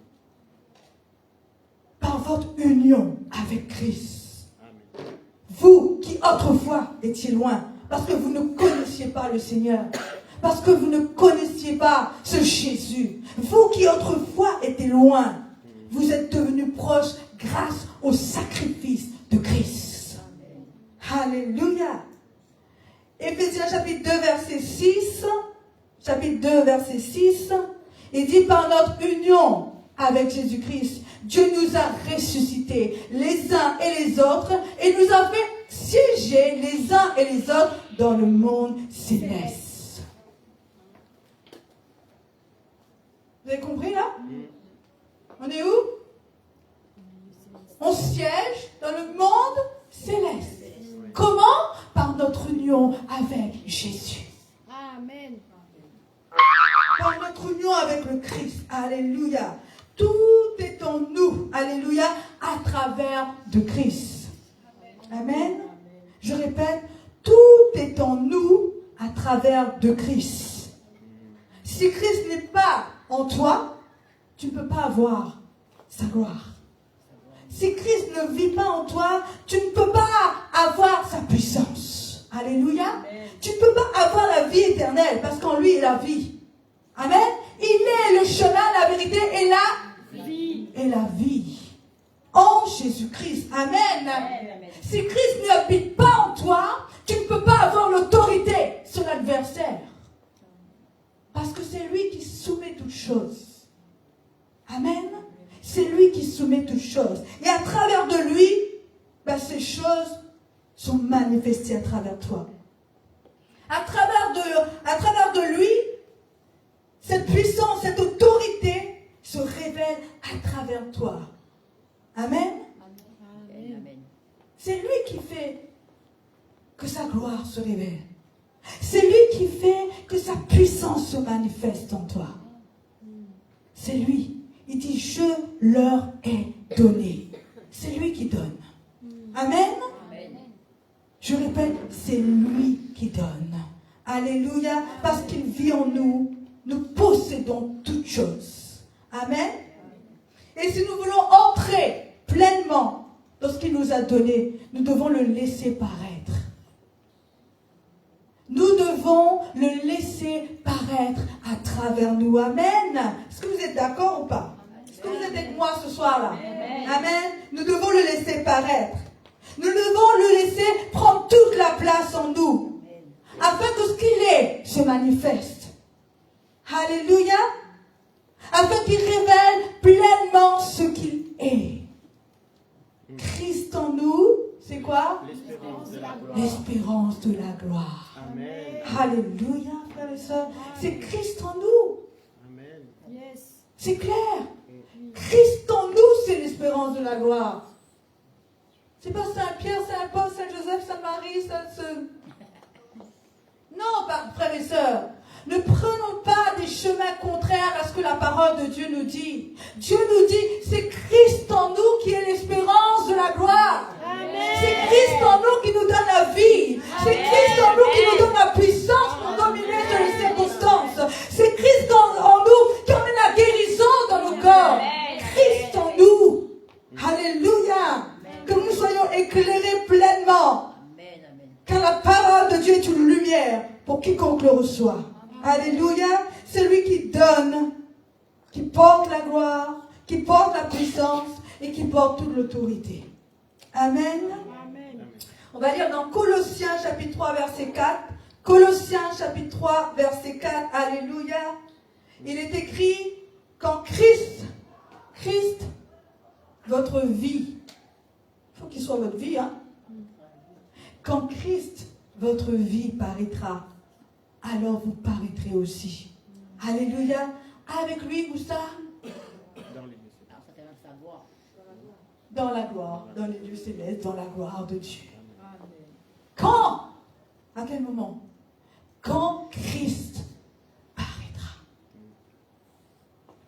S1: Par votre union avec Christ.
S3: Amen.
S1: Vous qui autrefois étiez loin, parce que vous ne connaissiez pas le Seigneur, parce que vous ne connaissiez pas ce Jésus. Vous qui autrefois étiez loin, vous êtes devenus proches grâce au sacrifice de Christ. Alléluia. Éphésiens chapitre 2, verset 6. Chapitre 2, verset 6. Il dit, par notre union avec Jésus-Christ, Dieu nous a ressuscités les uns et les autres et nous a fait siéger les uns et les autres dans le monde céleste. Vous avez compris là? On est où? On siège dans le monde céleste. Comment? Par notre union avec Jésus.
S3: Amen.
S1: Par notre union avec le Christ. Alléluia. Tout est en nous. Alléluia. À travers de Christ. Amen. Je répète, tout est en nous à travers de Christ. Si Christ n'est pas en toi, tu ne peux pas avoir sa gloire. Si Christ ne vit pas en toi, tu ne peux pas avoir sa puissance. Alléluia. Amen. Tu ne peux pas avoir la vie éternelle parce qu'en lui est la vie. Amen. Il est le chemin, la vérité et la vie. Et la vie. En Jésus-Christ. Amen. Amen. Si Christ n'habite pas en toi, tu ne peux pas avoir l'autorité sur l'adversaire. Parce que c'est lui qui soumet toutes choses. Amen. C'est lui qui soumet toutes choses. Et à travers de lui, ces choses sont manifestées à travers toi. À travers de lui, cette puissance, cette autorité se révèle à travers toi. Amen. Amen. C'est lui qui fait que sa gloire se révèle. C'est lui qui fait que sa puissance se manifeste en toi. C'est lui. Il dit, je leur ai donné. C'est lui qui donne. Amen. Je répète, c'est lui qui donne. Alléluia. Parce qu'il vit en nous, nous possédons toutes choses. Amen. Et si nous voulons entrer pleinement dans ce qu'il nous a donné, nous devons le laisser paraître. Nous devons le laisser paraître à travers nous. Amen. Est-ce que vous êtes d'accord ou pas? Est-ce que vous êtes avec moi ce soir-là? Amen. Nous devons le laisser paraître. Nous devons le laisser prendre toute la place en nous. Afin que ce qu'il est se manifeste. Alléluia. Afin qu'il révèle pleinement ce qu'il est. Christ en nous, c'est quoi?
S3: L'espérance de la gloire.
S1: L'espérance de la gloire.
S3: Amen.
S1: Alléluia, frères et sœurs. C'est Christ en nous.
S3: Amen.
S2: Yes.
S1: C'est clair. Christ en nous, c'est l'espérance de la gloire. C'est pas Saint-Pierre, Saint-Paul, Saint-Joseph, Sainte-Marie, Non, frères et sœurs. Ne prenons pas des chemins contraires à ce que la parole de Dieu nous dit. Dieu nous dit, c'est Christ en nous qui est l'espérance de la gloire.
S2: Amen.
S1: C'est Christ en nous qui nous donne la vie. C'est Christ en nous qui nous donne la puissance pour dominer sur les circonstances. C'est Christ en nous qui emmène la guérison dans nos corps. Christ en nous. Alléluia. Que nous soyons éclairés pleinement. Car la parole de Dieu est une lumière pour quiconque le reçoit. Alléluia. C'est lui qui donne, qui porte la gloire, qui porte la puissance et qui porte toute l'autorité. Amen.
S2: Amen.
S1: On va lire dans Colossiens chapitre 3 verset 4. Colossiens chapitre 3 verset 4. Alléluia. Il est écrit, quand Christ, votre vie, il faut qu'il soit votre vie, hein. Quand Christ, votre vie paraîtra, alors vous paraîtrez aussi. Alléluia. Avec lui, où ça? Dans la gloire, dans les lieux célestes, dans la gloire de Dieu. Quand? À quel moment? Quand Christ paraîtra.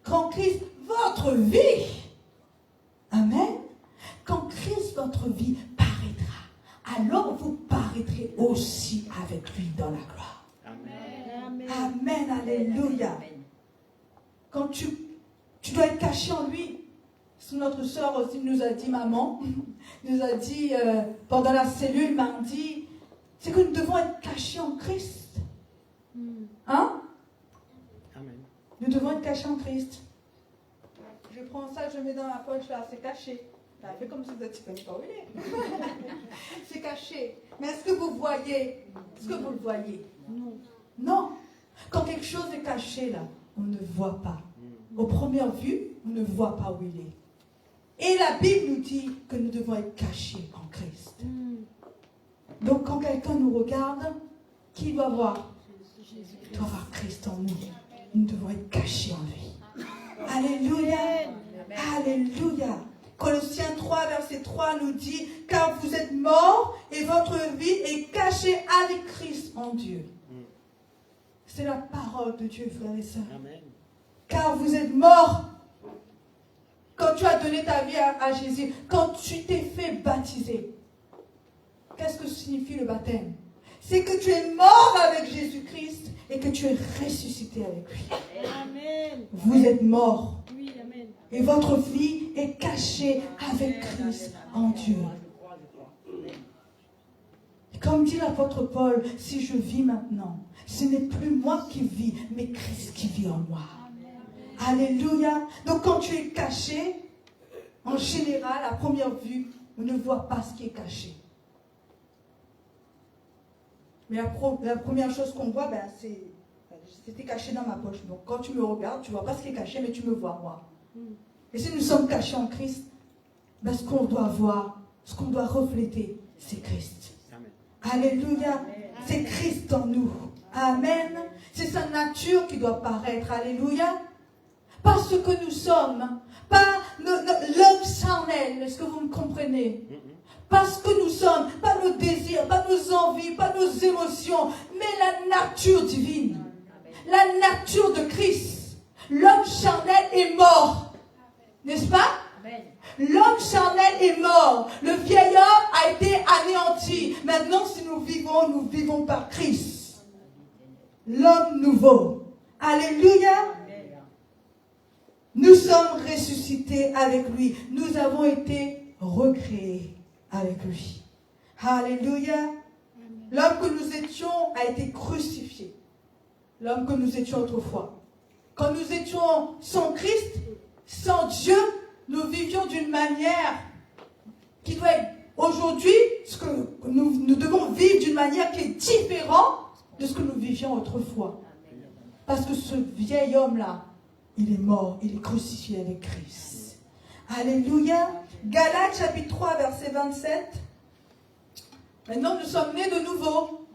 S1: Quand Christ, votre vie. Amen. Quand Christ, votre vie paraîtra, alors vous paraîtrez aussi avec lui dans la gloire.
S3: Amen.
S1: Amen. Alléluia. Quand tu dois être caché en lui. Notre sœur aussi nous a dit, maman, nous a dit pendant la cellule mardi, c'est que nous devons être cachés en Christ. Hein?
S3: Amen.
S1: Nous devons être cachés en Christ. Je prends ça, je le mets dans ma poche là, c'est caché. Ça fait comme si vous étiez pas où il est. C'est caché. Mais est-ce que vous voyez? Est-ce que vous le voyez? Non. Non. Quand quelque chose est caché là, on ne voit pas. Aux premières vues, on ne voit pas où il est. Et la Bible nous dit que nous devons être cachés en Christ. Donc quand quelqu'un nous regarde, qui doit voir? Il doit voir Christ en nous. Nous devons être cachés en lui. Alléluia. Alléluia. Colossiens 3, verset 3 nous dit, car vous êtes morts et votre vie est cachée avec Christ en Dieu. C'est la parole de Dieu, frères et sœurs.
S3: Amen.
S1: Car vous êtes morts. Quand tu as donné ta vie à Jésus, quand tu t'es fait baptiser, qu'est-ce que signifie le baptême? C'est que tu es mort avec Jésus-Christ et que tu es ressuscité avec lui.
S4: Amen.
S1: Vous êtes morts.
S4: Oui, amen.
S1: Et votre vie est cachée avec Christ en Dieu. Comme dit l'apôtre Paul, si je vis maintenant, ce n'est plus moi qui vis, mais Christ qui vit en moi. Alléluia. Donc quand tu es caché, en général, à première vue, on ne voit pas ce qui est caché. Mais la première chose qu'on voit, c'était caché dans ma poche. Donc quand tu me regardes, tu ne vois pas ce qui est caché, mais tu me vois moi. Et si nous sommes cachés en Christ, ce qu'on doit voir, ce qu'on doit refléter, c'est Christ.
S3: Amen.
S1: Alléluia. C'est Christ en nous. Amen. C'est sa nature qui doit paraître. Alléluia. Pas ce que nous sommes. Pas l'homme charnel. Est-ce que vous me comprenez? Pas ce que nous sommes. Pas nos désirs, pas nos envies, pas nos émotions. Mais la nature divine. La nature de Christ. L'homme charnel est mort. N'est-ce pas? L'homme charnel est mort. Le vieil homme a été anéanti. Maintenant, si nous vivons par Christ. L'homme nouveau. Alléluia. Nous sommes ressuscités avec lui. Nous avons été recréés avec lui. Alléluia. L'homme que nous étions a été crucifié. L'homme que nous étions autrefois. Quand nous étions sans Christ, sans Dieu, nous vivions d'une manière qui doit être aujourd'hui, ce que nous devons vivre d'une manière qui est différente de ce que nous vivions autrefois. Parce que ce vieil homme-là, il est mort, il est crucifié avec Christ. Alléluia. Galates chapitre 3, verset 27. Maintenant, nous sommes nés de nouveau.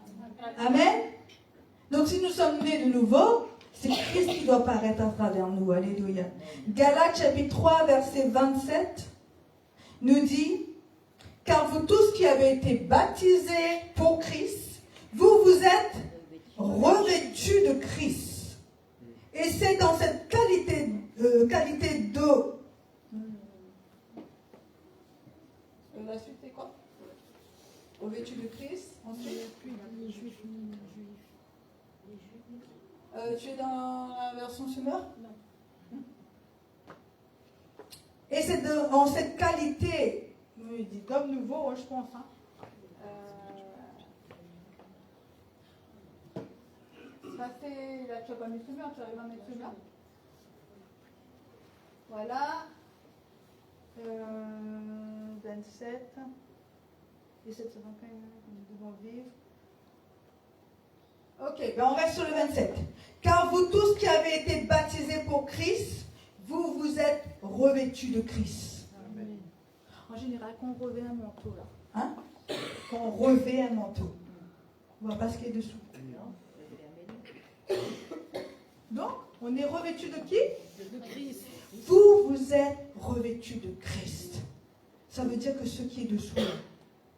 S1: Amen. Donc, si nous sommes nés de nouveau, c'est Christ qui doit paraître à travers nous. Alléluia. Galates chapitre 3, verset 27 nous dit, car vous tous qui avez été baptisés pour Christ, vous êtes revêtus de Christ. Et c'est dans cette qualité de... La suite c'est quoi? Revêtus de Christ. Ensuite, tu es dans la version Summer? Non. Et c'est en cette qualité, il dit comme nouveau, je pense. Hein. Ça c'est, là tu n'as pas mis Summer, tu arrives à mettre Summer. Voilà. 27. Et cette semaine, nous devons vivre. Ok, on reste sur le 27. Car vous tous qui avez été baptisés pour Christ, vous êtes revêtus de Christ. Amen. En général, quand on revêt un manteau, là, hein? Quand on revêt un manteau, on ne voit pas ce qu'il y a dessous. Donc, on est revêtus de qui? De Christ. Vous êtes revêtus de Christ. Ça veut dire que ce qui est dessous,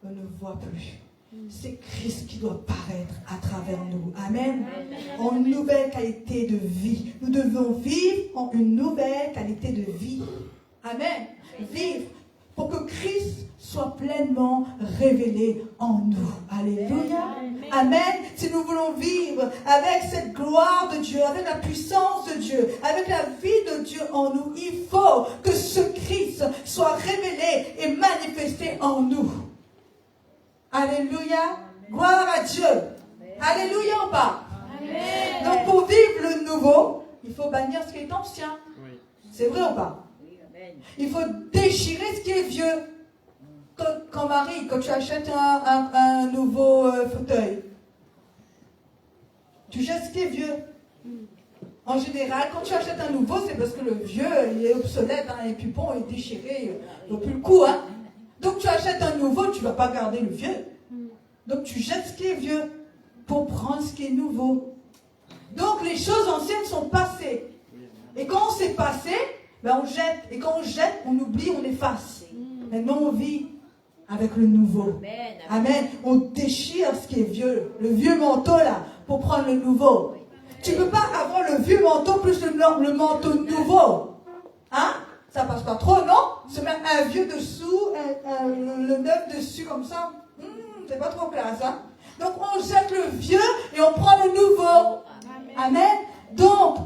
S1: on ne voit plus. C'est Christ qui doit paraître à travers nous. Amen. En une nouvelle qualité de vie. Nous devons vivre en une nouvelle qualité de vie. Amen. Vivre pour que Christ soit pleinement révélé en nous. Alléluia. Amen. Si nous voulons vivre avec cette gloire de Dieu, avec la puissance de Dieu, avec la vie de Dieu en nous, il faut que ce Christ soit révélé et manifesté en nous. Alléluia. Gloire à Dieu. Alléluia ou pas? Amen. Donc pour vivre le nouveau, il faut bannir ce qui est ancien. Oui. C'est vrai ou pas? Oui, amen. Il faut déchirer ce qui est vieux. Quand Marie, quand tu achètes un nouveau fauteuil, tu jettes ce qui est vieux. En général, quand tu achètes un nouveau, c'est parce que le vieux, il est obsolète, hein, les pupons, il est déchiré, il n'a plus le coup. Hein. Donc tu achètes un nouveau, tu ne vas pas garder le vieux. Donc tu jettes ce qui est vieux pour prendre ce qui est nouveau. Donc les choses anciennes sont passées. Et quand on s'est passé, ben on jette. Et quand on jette, on oublie, on efface. Maintenant on vit avec le nouveau. Amen. On déchire ce qui est vieux. Le vieux manteau là, pour prendre le nouveau. Tu ne peux pas avoir le vieux manteau plus le manteau nouveau. Hein? Ça passe pas trop, non? Se mettre un vieux dessous, le neuf dessus comme ça. C'est pas trop classe, hein? Donc on jette le vieux et on prend le nouveau. Amen. Donc,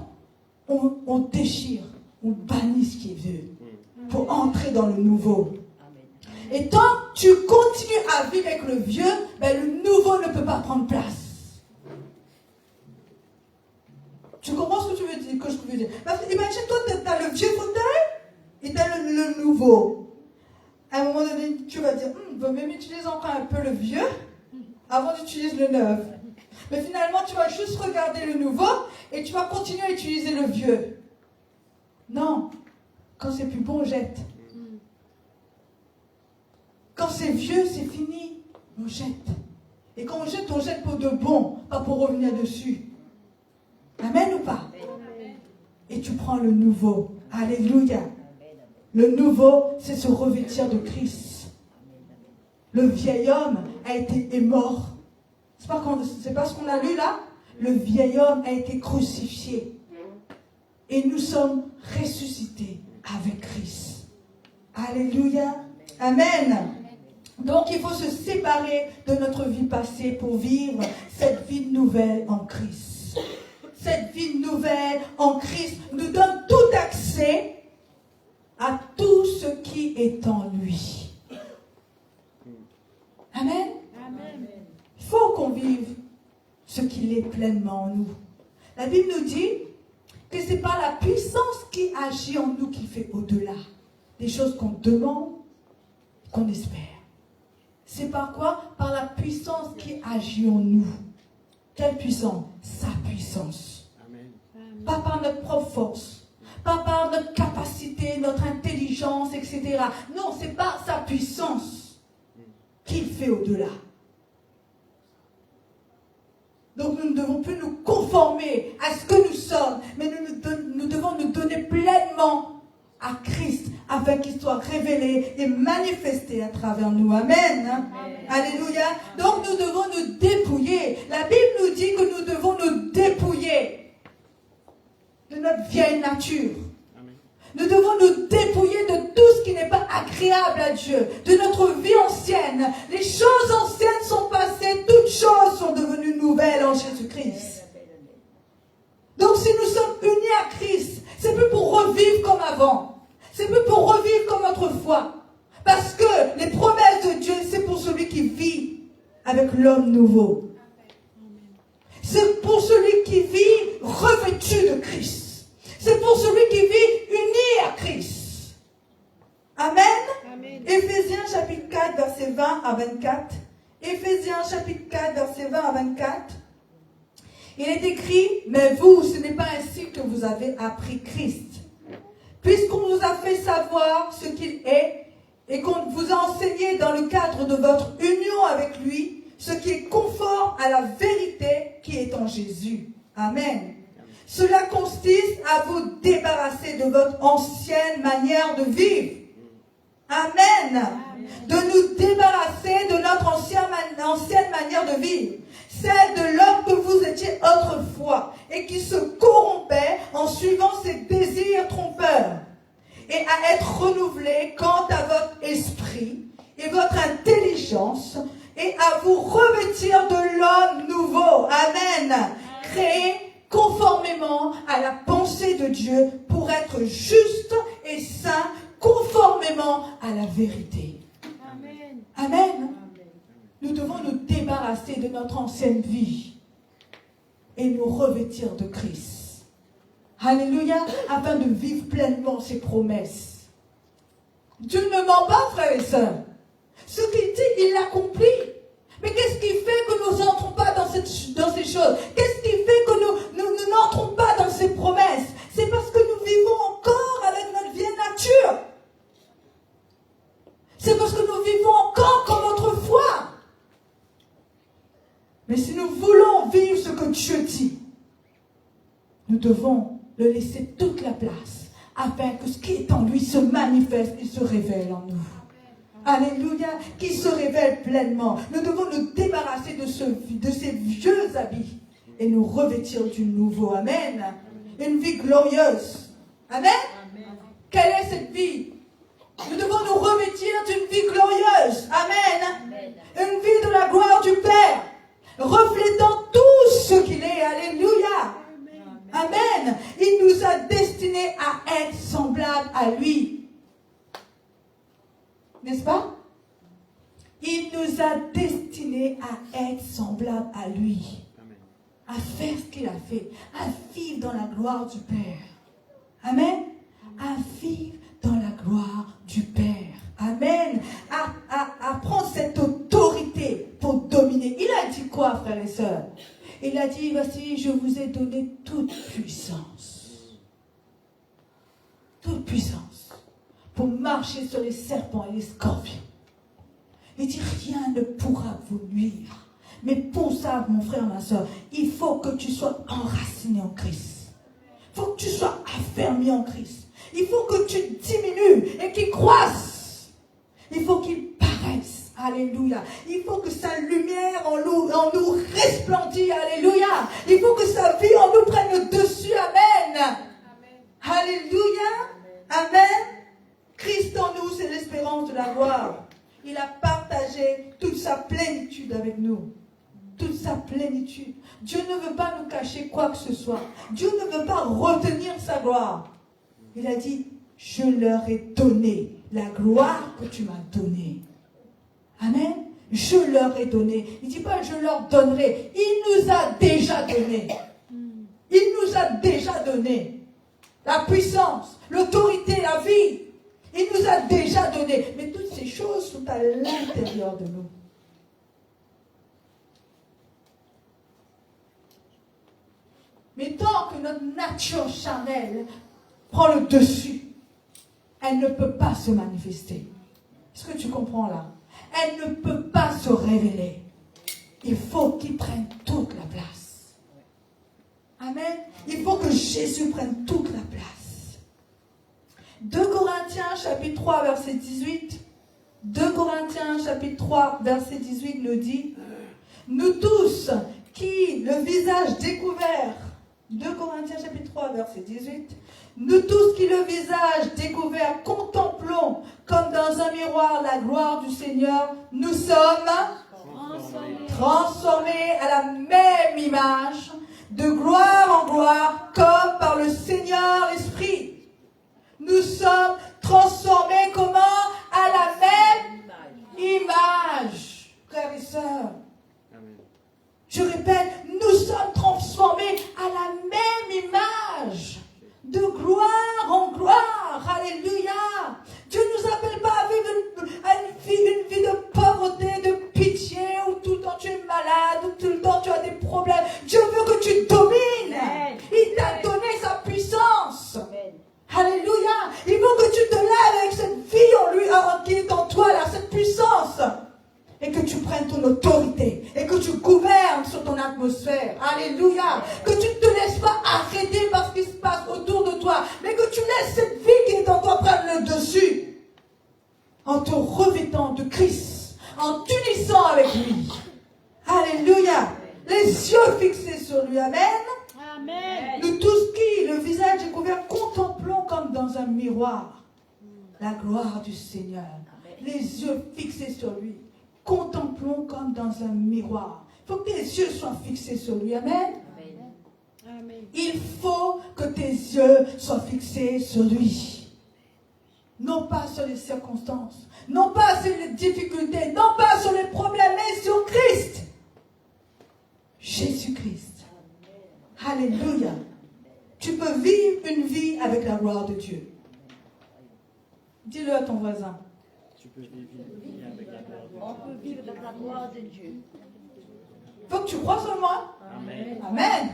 S1: on déchire, on bannit ce qui est vieux pour entrer dans le nouveau. Et tant que tu continues à vivre avec le vieux, ben, le nouveau ne peut pas prendre place. Tu comprends ce que je veux dire? Parce que imagine-toi, tu as le vieux fauteuil et tu as le nouveau. À un moment donné, tu vas dire, vaut même utiliser encore un peu le vieux avant d'utiliser le neuf. Mais finalement, tu vas juste regarder le nouveau et tu vas continuer à utiliser le vieux. Non. Quand c'est plus bon, on jette. Quand c'est vieux, c'est fini. On jette. Et quand on jette pour de bon, pas pour revenir dessus. Amen ou pas? Et tu prends le nouveau. Alléluia. Le nouveau, c'est se revêtir de Christ. Le vieil homme est mort. C'est pas ce qu'on a lu là? Le vieil homme a été crucifié. Et nous sommes ressuscités avec Christ. Alléluia. Amen. Donc il faut se séparer de notre vie passée pour vivre cette vie nouvelle en Christ. Cette vie nouvelle en Christ nous donne tout accès à tout ce qui est en lui. Amen. Amen. Il faut qu'on vive ce qu'il est pleinement en nous. La Bible nous dit que ce n'est pas la puissance qui agit en nous qui fait au-delà des choses qu'on demande, qu'on espère. C'est par quoi? Par la puissance qui agit en nous. Quelle puissance? Sa puissance. Amen. Pas par notre propre force, pas par notre capacité, notre intelligence, etc. Non, c'est par sa puissance qu'il fait au-delà. Donc nous ne devons plus nous conformer à ce que nous sommes, mais nous devons nous donner pleinement à Christ, afin qu'il soit révélé et manifesté à travers nous. Amen. Amen. Alléluia. Donc nous devons nous dépouiller. La Bible nous dit que nous devons nous dépouiller de notre vieille nature. Amen. Nous devons nous dépouiller de tout ce qui n'est pas agréable à Dieu, de notre vie ancienne. Les choses anciennes sont passées, toutes choses sont devenues nouvelles en Jésus-Christ. Donc si nous sommes unis à Christ, c'est plus pour revivre comme avant. C'est plus pour revivre comme autrefois. Parce que les promesses de Dieu, c'est pour celui qui vit avec l'homme nouveau. C'est pour celui qui vit revêtu de Christ. C'est pour celui qui vit uni à Christ. Amen. Amen. Éphésiens chapitre 4, verset 20 à 24. Éphésiens chapitre 4, verset 20 à 24. Il est écrit, mais vous, ce n'est pas ainsi que vous avez appris Christ. Puisqu'on vous a fait savoir ce qu'il est et qu'on vous a enseigné dans le cadre de votre union avec lui, ce qui est conforme à la vérité qui est en Jésus. Amen. Cela consiste à vous débarrasser de votre ancienne manière de vivre. Amen. De nous débarrasser de notre ancienne manière de vivre. Celle de l'homme que vous étiez autrefois et qui se corrompait en suivant ses désirs trompeurs, et à être renouvelé quant à votre esprit et votre intelligence, et à vous revêtir de l'homme nouveau. Amen. Créé conformément à la pensée de Dieu pour être juste et saint, conformément à la vérité. Amen. Amen. Nous devons nous débarrasser de notre ancienne vie et nous revêtir de Christ. Alléluia, afin de vivre pleinement ses promesses. Dieu ne ment pas, frères et sœurs. Ce qu'il dit, il l'accomplit. Mais qu'est-ce qui fait que nous n'entrons pas dans ces choses? Qu'est-ce qui fait que nous n'entrons pas dans ces promesses? C'est parce que nous vivons encore avec notre vieille nature. C'est parce que nous vivons encore comme autrefois. Mais si nous voulons vivre ce que Dieu dit, nous devons le laisser toute la place afin que ce qui est en lui se manifeste et se révèle en nous. Alléluia, qui se révèle pleinement. Nous devons nous débarrasser de ces vieux habits et nous revêtir du nouveau. Amen. Une vie glorieuse. Amen. Quelle est cette vie? Nous devons nous revêtir d'une vie glorieuse. Amen. Une vie de la gloire du Père, reflétant tout ce qu'il est. Alléluia. Amen. Il nous a destinés à être semblables à lui. N'est-ce pas? Il nous a destinés à être semblables à lui. À faire ce qu'il a fait. À vivre dans la gloire du Père. Amen. À vivre dans la gloire du Père. Amen. À prendre cette autorité pour dominer. Il a dit quoi, frères et sœurs? Il a dit, voici, je vous ai donné toute puissance. Toute puissance. Pour marcher sur les serpents et les scorpions. Il dit, rien ne pourra vous nuire. Mais pour ça, mon frère, ma soeur, il faut que tu sois enraciné en Christ. Il faut que tu sois affermi en Christ. Il faut que tu diminues et qu'il croisse. Il faut qu'il paraisse. Alléluia. Il faut que sa lumière en nous resplendisse. Alléluia. Il faut que sa vie en nous prenne le dessus. Amen. Amen. Alléluia. Amen. Christ en nous, c'est l'espérance de la gloire. Il a partagé toute sa plénitude avec nous. Toute sa plénitude. Dieu ne veut pas nous cacher quoi que ce soit. Dieu ne veut pas retenir sa gloire. Il a dit, je leur ai donné la gloire que tu m'as donnée. Amen. Je leur ai donné. Il ne dit pas, je leur donnerai. Il nous a déjà donné. Il nous a déjà donné la puissance, l'autorité, la vie. Il nous a déjà donné. Mais toutes ces choses sont à l'intérieur de nous. Mais tant que notre nature charnelle prend le dessus, elle ne peut pas se manifester. Est-ce que tu comprends là? Elle ne peut pas se révéler. Il faut qu'il prenne toute la place. Amen. Il faut que Jésus prenne toute la place. 2 Corinthiens chapitre 3 verset 18. 2 Corinthiens chapitre 3 verset 18 nous dit, nous tous qui le visage découvert, 2 Corinthiens chapitre 3 verset 18, nous tous qui le visage découvert contemplons comme dans un miroir la gloire du Seigneur, nous sommes transformés à la même image, de gloire en gloire, comme par le Seigneur l'Esprit. Nous sommes transformés comment? À la même image, frères et sœurs. Je répète, nous sommes transformés à la même image, de gloire en gloire. Alléluia. Dieu ne nous appelle pas à vivre une vie de pauvreté, de pitié, où tout le temps tu es malade, où tout le temps tu as des problèmes. Dieu veut que tu domines. Il t'a donné sa puissance. Alléluia. Il veut que tu te lèves avec cette vie en lui, qui est en toi, là, cette puissance. Et que tu prennes ton autorité. Et que tu gouvernes sur ton atmosphère. Alléluia. Que tu ne te laisses pas arrêter par ce qui se passe autour de toi. Mais que tu laisses cette vie qui est en toi prendre le dessus. En te revêtant de Christ. En t'unissant avec lui. Alléluia. Les yeux fixés sur lui. Amen. Amen. Nous tous qui, le visage découvert, contemplons comme dans un miroir la gloire du Seigneur. Les yeux fixés sur lui. Contemplons comme dans un miroir. Il faut que tes yeux soient fixés sur lui. Amen. Amen. Il faut que tes yeux soient fixés sur lui. Non pas sur les circonstances. Non pas sur les difficultés. Non pas sur les problèmes. Mais sur Christ. Jésus-Christ. Alléluia. Tu peux vivre une vie avec la gloire de Dieu. Dis-le à ton voisin.
S3: Tu peux vivre une vie avec la gloire de Dieu.
S4: On peut vivre avec la gloire de Dieu.
S1: Faut que tu crois seulement.
S3: Amen.
S1: Amen.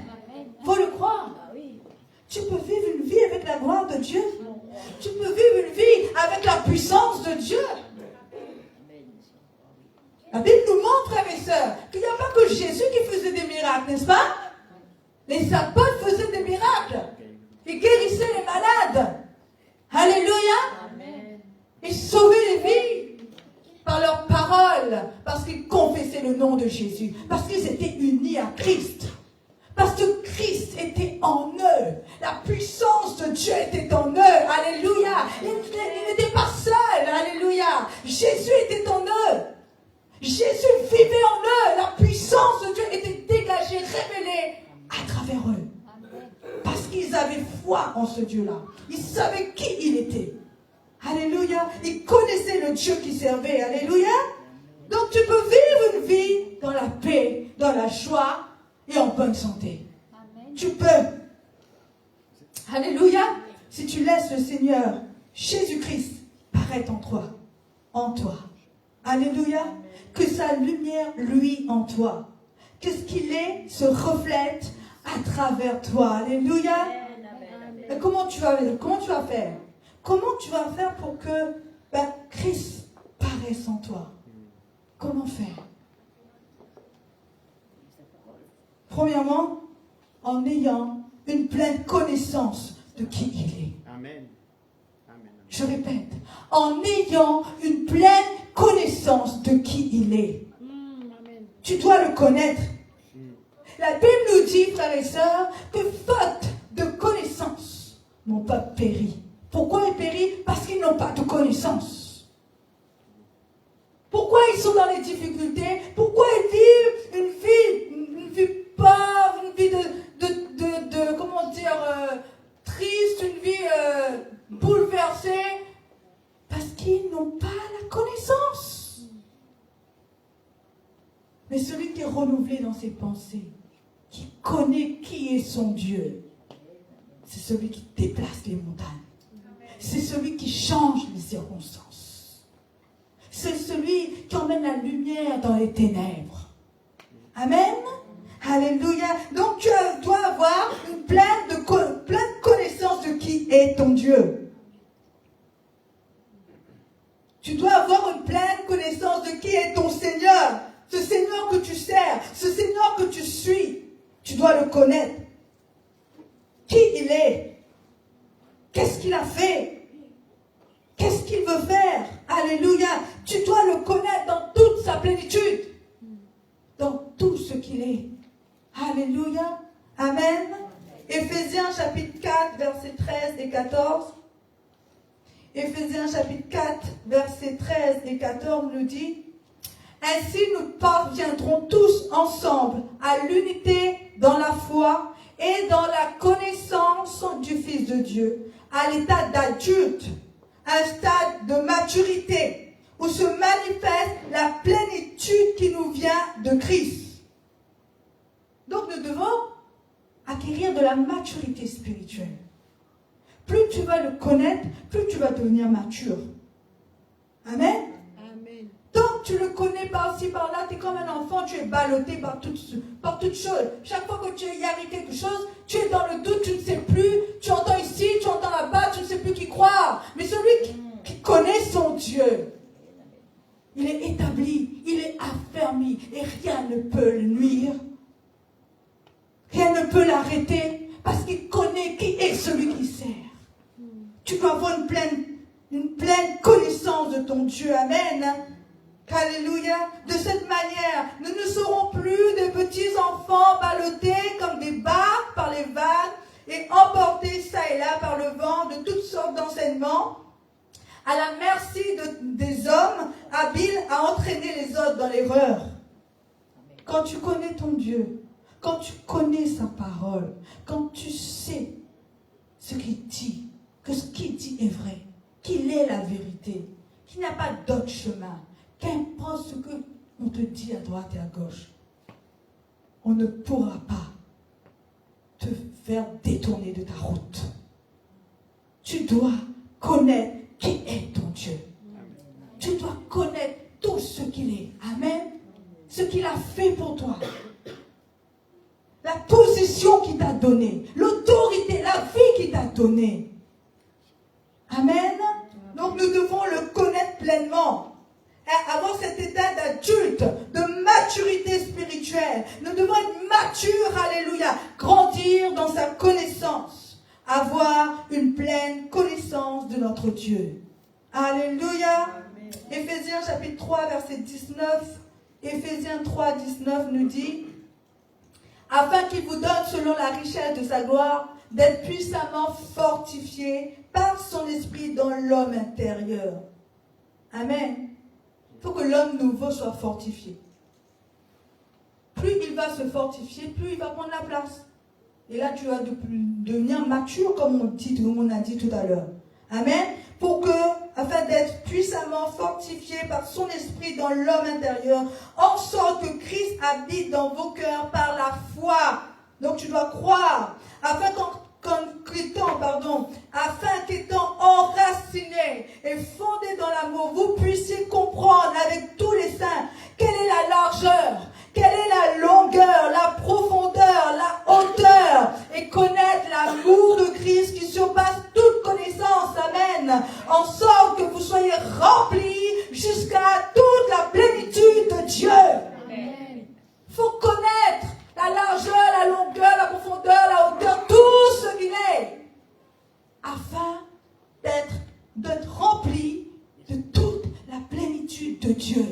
S1: Faut le croire.
S4: Ah oui.
S1: Tu peux vivre une vie avec la gloire de Dieu. Tu peux vivre une vie avec la puissance de Dieu. La Bible nous montre, frères et sœurs, qu'il n'y a pas que Jésus qui faisait des miracles, n'est-ce pas? Les apôtres faisaient des miracles. Ils guérissaient les malades. Alléluia.
S4: Amen.
S1: Ils sauvaient les vies par leurs paroles, parce qu'ils confessaient le nom de Jésus, parce qu'ils étaient unis à Christ. Parce que Christ était en eux. La puissance de Dieu était en eux. Alléluia. Ils n'étaient pas seuls. Alléluia. Jésus était en eux. Jésus vivait en eux. La puissance de Dieu était dégagée, révélée à travers eux. Parce qu'ils avaient foi en ce Dieu-là. Ils savaient qui il était. Alléluia. Ils connaissaient le Dieu qu'ils servaient. Alléluia. Donc tu peux vivre une vie dans la paix, dans la joie et en bonne santé.
S4: Amen.
S1: Tu peux. Alléluia. Si tu laisses le Seigneur, Jésus-Christ, paraître en toi. En toi. Alléluia. Que sa lumière, lui, en toi. Que ce qu'il est se reflète à travers toi. Alléluia. Et comment tu vas faire? Comment tu vas faire pour que Christ paraisse en toi? Comment faire? Premièrement, en ayant une pleine connaissance de qui il est.
S3: Amen. Amen.
S1: Je répète, en ayant une pleine connaissance de qui il est.
S4: Amen.
S1: Tu dois le connaître. La Bible nous dit, frères et sœurs, que faute de connaissance, mon peuple périt. Pourquoi il périt? Parce qu'ils n'ont pas de connaissance. Pourquoi ils sont dans les difficultés? Pourquoi ils vivent une vie pauvre, une vie de comment dire, triste, une vie bouleversée? Parce qu'ils n'ont pas la connaissance. Mais celui qui est renouvelé dans ses pensées, qui connaît qui est son Dieu, c'est celui qui déplace les montagnes. C'est celui qui change les circonstances. C'est celui qui emmène la lumière dans les ténèbres. Amen. Alléluia. Donc tu dois avoir une pleine connaissance de qui est ton Dieu. Tu dois avoir une pleine connaissance de qui est ton Seigneur. Ce Seigneur que tu sers, ce Seigneur que tu suis. Tu dois le connaître. Qui il est? Qu'est-ce qu'il a fait? Qu'est-ce qu'il veut faire? Alléluia. Tu dois le connaître dans toute sa plénitude. Dans tout ce qu'il est. Alléluia. Amen. Éphésiens chapitre 4, versets 13 et 14. Éphésiens chapitre 4, versets 13 et 14 nous dit: ainsi nous parviendrons tous ensemble à l'unité dans la foi et dans la connaissance du Fils de Dieu, à l'état d'adulte, un stade de maturité, où se manifeste la plénitude qui nous vient de Christ. Donc nous devons acquérir de la maturité spirituelle. Plus tu vas le connaître, plus tu vas devenir mature. Amen.
S4: Amen.
S1: Tant que tu le connais par-ci, par-là, tu es comme un enfant, tu es ballotté par toutes choses. Chaque fois que tu y arrives quelque chose, tu es dans le doute, tu ne sais plus, tu entends ici, tu entends là-bas, tu ne sais plus qui croire. Mais celui qui connaît son Dieu, il est établi, il est affermi et rien ne peut le nuire. Rien ne peut l'arrêter parce qu'il connaît qui est celui qui sert. Tu peux avoir une pleine connaissance de ton Dieu. Amen. Alléluia. De cette manière, nous ne serons plus des petits enfants ballottés comme des barques par les vagues et emportés ça et là par le vent de toutes sortes d'enseignements, à la merci des hommes habiles à entraîner les autres dans l'erreur. Quand tu connais ton Dieu, quand tu connais sa parole, quand tu sais ce qu'il dit, que ce qu'il dit est vrai, qu'il est la vérité, qu'il n'y a pas d'autre chemin, qu'importe ce qu'on te dit à droite et à gauche, on ne pourra pas te faire détourner de ta route. Tu dois connaître qui est ton Dieu. dois connaître tout ce qu'il est. Amen. Ce qu'il a fait pour toi. La position qu'il t'a donnée. L'autorité, la vie qu'il t'a donnée. Amen. Donc nous devons le connaître pleinement. Avoir cet état d'adulte, de maturité spirituelle. Nous devons être matures, alléluia. Grandir dans sa connaissance. Avoir une pleine connaissance de notre Dieu. Alléluia. Éphésiens chapitre 3, verset 19. Éphésiens 3, 19 nous dit, afin qu'il vous donne selon la richesse de sa gloire, d'être puissamment fortifié par son esprit dans l'homme intérieur. Amen. Il faut que l'homme nouveau soit fortifié. Plus il va se fortifier, plus il va prendre la place. Et là, tu vas devenir mature, comme on a dit tout à l'heure. Amen. Pour que, afin d'être puissamment fortifié par son esprit dans l'homme intérieur, en sorte que Christ habite dans vos cœurs par la foi. Donc tu dois croire, afin qu'étant enraciné et fondé dans l'amour, vous puissiez comprendre avec tous les saints quelle est la largeur, quelle est la longueur, la profondeur, la hauteur, et connaître l'amour de Christ qui surpasse toute connaissance, amen, en sorte que vous soyez remplis jusqu'à toute la plénitude de Dieu. Il faut connaître la largeur, la longueur, la profondeur, la hauteur, tout ce qu'il est, afin d'être rempli de toute la plénitude de Dieu.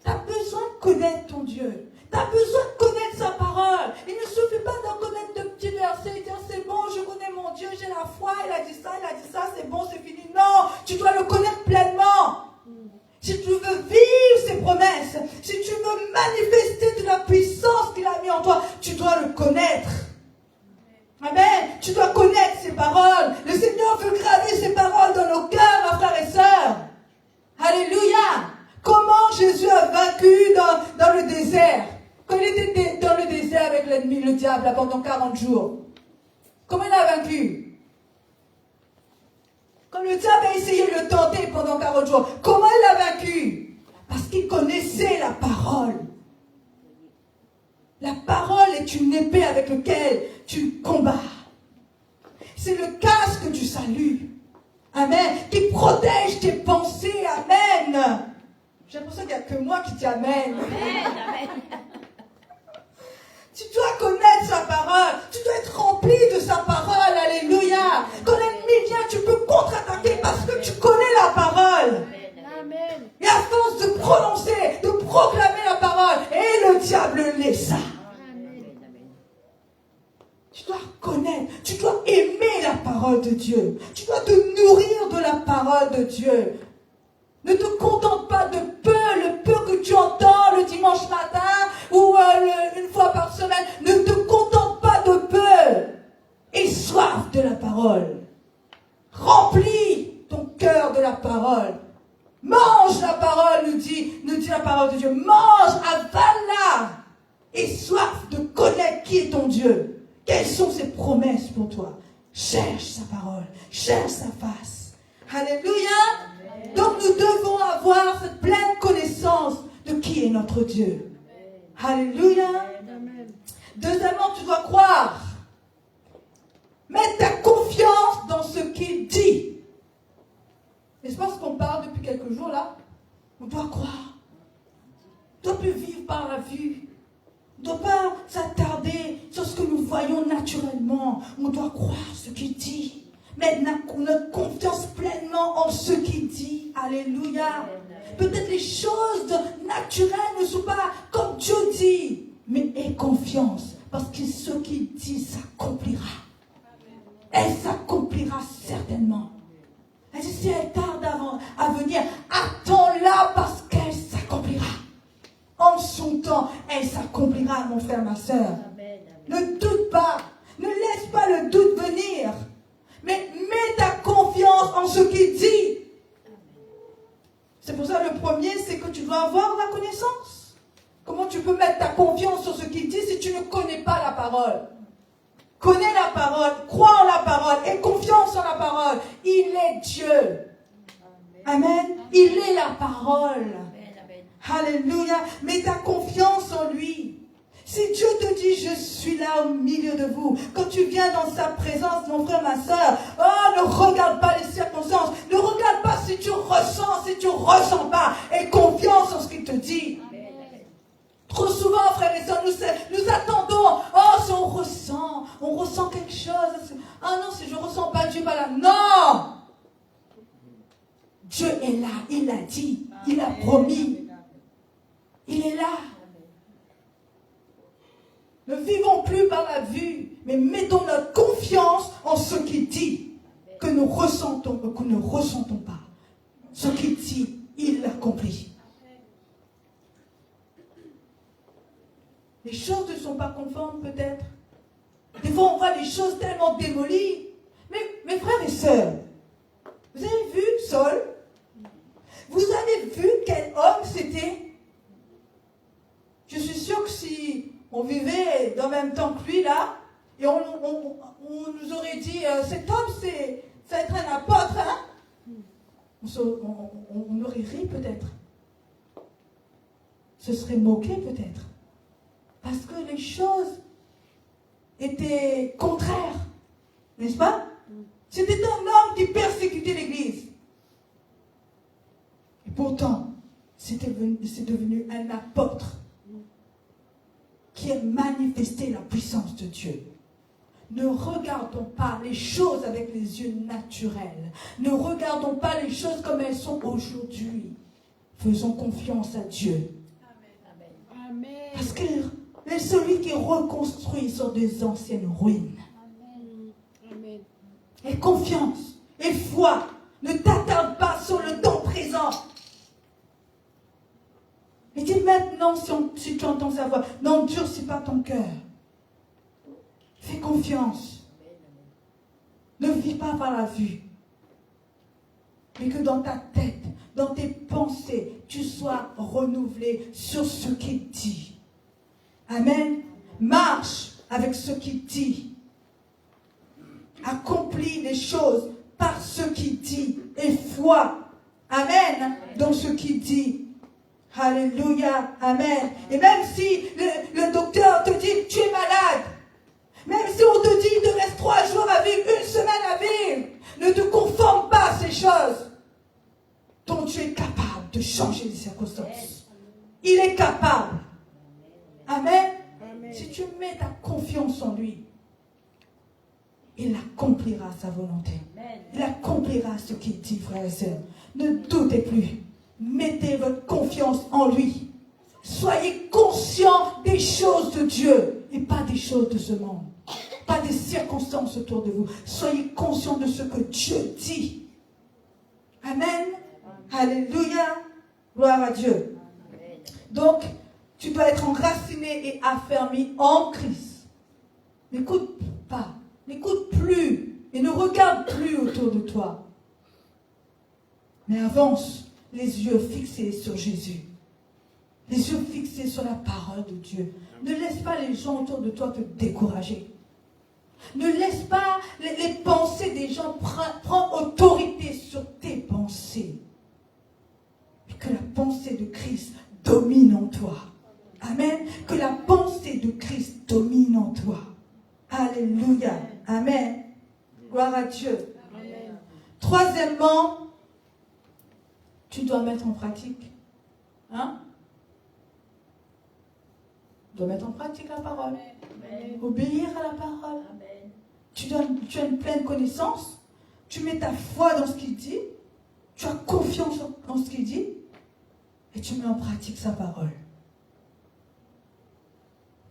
S1: Tu as besoin de connaître ton Dieu. Tu as besoin de connaître sa parole. Il ne suffit pas d'en connaître de petits versets et dire c'est bon, je connais mon Dieu, j'ai la foi, il a dit ça, c'est bon, c'est fini. Non, tu dois le connaître pleinement. Si tu veux vivre ses promesses, si tu veux manifester de la puissance qu'il a mis en toi, tu dois le connaître. Amen. Tu dois connaître ses paroles. Le Seigneur veut graver ses paroles dans nos cœurs, mes frères et sœurs. Alléluia. Comment Jésus a vaincu dans le désert? Quand il était dans le désert avec l'ennemi, le diable, pendant 40 jours. Comment il a vaincu? Quand le diable a essayé de le tenter pendant 40 jours, comment il a vaincu? Parce qu'il connaissait la parole. La parole est une épée avec laquelle tu combats. C'est le casque du salut. Amen. Qui protège tes pensées. Amen. J'ai l'impression qu'il n'y a que moi qui dis Amen.
S4: Amen.
S1: Tu dois connaître sa parole. Tu dois être rempli de sa parole. Alléluia. Quand l'ennemi vient, tu peux contre-attaquer parce que tu connais la parole.
S4: Amen.
S1: Et à force de prononcer, de proclamer la parole, et le diable laissa. Tu dois connaître, tu dois aimer la parole de Dieu. Tu dois te nourrir de la parole de Dieu. Ne te contente pas de peu, le peu que tu entends le dimanche matin ou une fois par semaine. Ne te contente pas de peu. Aie soif de la parole. Remplis ton cœur de la parole. Mange la parole, nous dit la parole de Dieu. Mange, avale-la. Aie soif de connaître qui est ton Dieu. Quelles sont ses promesses pour toi? Cherche sa parole, cherche sa face. Alléluia. Donc nous devons avoir cette pleine connaissance de qui est notre Dieu. Alléluia. Deuxièmement, tu dois croire. Mets ta confiance dans ce qu'il dit. N'est-ce pas ce qu'on parle depuis quelques jours là? On doit croire. On ne doit plus vivre par la vue. On ne doit pas s'attarder sur ce que nous voyons naturellement. On doit croire ce qu'il dit. Mettre notre confiance pleinement en ce qu'il dit. Alléluia. Peut-être les choses naturelles ne sont pas comme Dieu dit. Mais aie confiance. Parce que ce qu'il dit s'accomplira. Elle s'accomplira certainement. Elle dit, si elle tarde à venir, attends-la parce qu'elle s'accomplira. En son temps, elle s'accomplira, mon frère, ma soeur. Ne doute pas. Ne laisse pas le doute venir. Mais mets ta confiance en ce qu'il dit. C'est pour ça le premier, c'est que tu dois avoir la connaissance. Comment tu peux mettre ta confiance sur ce qu'il dit si tu ne connais pas la parole? Connais la parole, crois en la parole, aie confiance en la parole. Il est Dieu. Amen. Il est la parole.
S4: Amen, amen.
S1: Alléluia. Mets ta confiance en lui. Si Dieu te dit, je suis là au milieu de vous, quand tu viens dans sa présence, mon frère, ma soeur, oh, ne regarde pas les circonstances, ne regarde pas si tu ressens, si tu ressens pas, aie confiance en ce qu'il te dit.
S4: Amen, amen.
S1: Trop souvent, frères et sœurs, nous attendons, oh, si on ressent quelque chose, ah non, si je ressens pas Dieu, pas là, non! Dieu est là, il l'a dit, il a promis, il est là. Ne vivons plus par la vue, mais mettons notre confiance en ce qu'il dit, que nous ressentons ou que nous ne ressentons pas. Ce qu'il dit, il l'accomplit. Les choses ne sont pas conformes peut-être. Des fois on voit les choses tellement démolies. Mais mes frères et sœurs, vous avez vu Saul? Vous avez vu quel homme c'était? Je suis sûre que si on vivait dans le même temps que lui là, et on nous aurait dit, cet homme ça va être un apôtre, hein? On aurait ri peut-être. Se serait moqué peut-être. Parce que les choses étaient contraires. N'est-ce pas? C'était un homme qui persécutait l'Église. Et pourtant, c'est devenu un apôtre qui a manifesté la puissance de Dieu. Ne regardons pas les choses avec les yeux naturels. Ne regardons pas les choses comme elles sont aujourd'hui. Faisons confiance à Dieu.
S4: Amen. Amen.
S1: Parce que c'est celui qui reconstruit sur des anciennes ruines.
S4: Amen.
S1: Aie confiance et foi. Ne t'attarde pas sur le temps présent. Et dis maintenant, si tu entends sa voix, n'endurcis pas ton cœur. Fais confiance. Ne vis pas par la vue. Mais que dans ta tête, dans tes pensées, tu sois renouvelé sur ce qu'il dit. Amen. Marche avec ce qu'il dit. Accomplis les choses par ce qu'il dit. Et foi. Amen. Dans ce qu'il dit. Alléluia, amen. Et même si le docteur te dit, tu es malade, même si on te dit, il te reste 3 jours à vivre, 1 semaine à vivre, ne te conforme pas à ces choses dont tu es capable de changer les circonstances. Il est capable. Amen.
S4: Amen.
S1: Si tu mets ta confiance en lui, il accomplira sa volonté. Il accomplira ce qu'il dit, frères et sœurs. Ne doutez plus. Mettez votre confiance en lui. Soyez conscients des choses de Dieu et pas des choses de ce monde. Pas des circonstances autour de vous. Soyez conscients de ce que Dieu dit. Amen. Alléluia. Gloire à Dieu. Donc, tu dois être enraciné et affermi en Christ. N'écoute pas. N'écoute plus. Et ne regarde plus autour de toi. Mais avance. Les yeux fixés sur Jésus. Les yeux fixés sur la parole de Dieu. Ne laisse pas les gens autour de toi te décourager. Ne laisse pas les pensées des gens prendre autorité sur tes pensées. Mais que la pensée de Christ domine en toi. Amen. Que la pensée de Christ domine en toi. Alléluia. Amen. Gloire à Dieu.
S4: Amen.
S1: Troisièmement, tu dois mettre en pratique. Hein? Tu dois mettre en pratique la parole.
S4: Amen.
S1: Obéir à la parole.
S4: Amen.
S1: Tu as une pleine connaissance. Tu mets ta foi dans ce qu'il dit. Tu as confiance en ce qu'il dit. Et tu mets en pratique sa parole.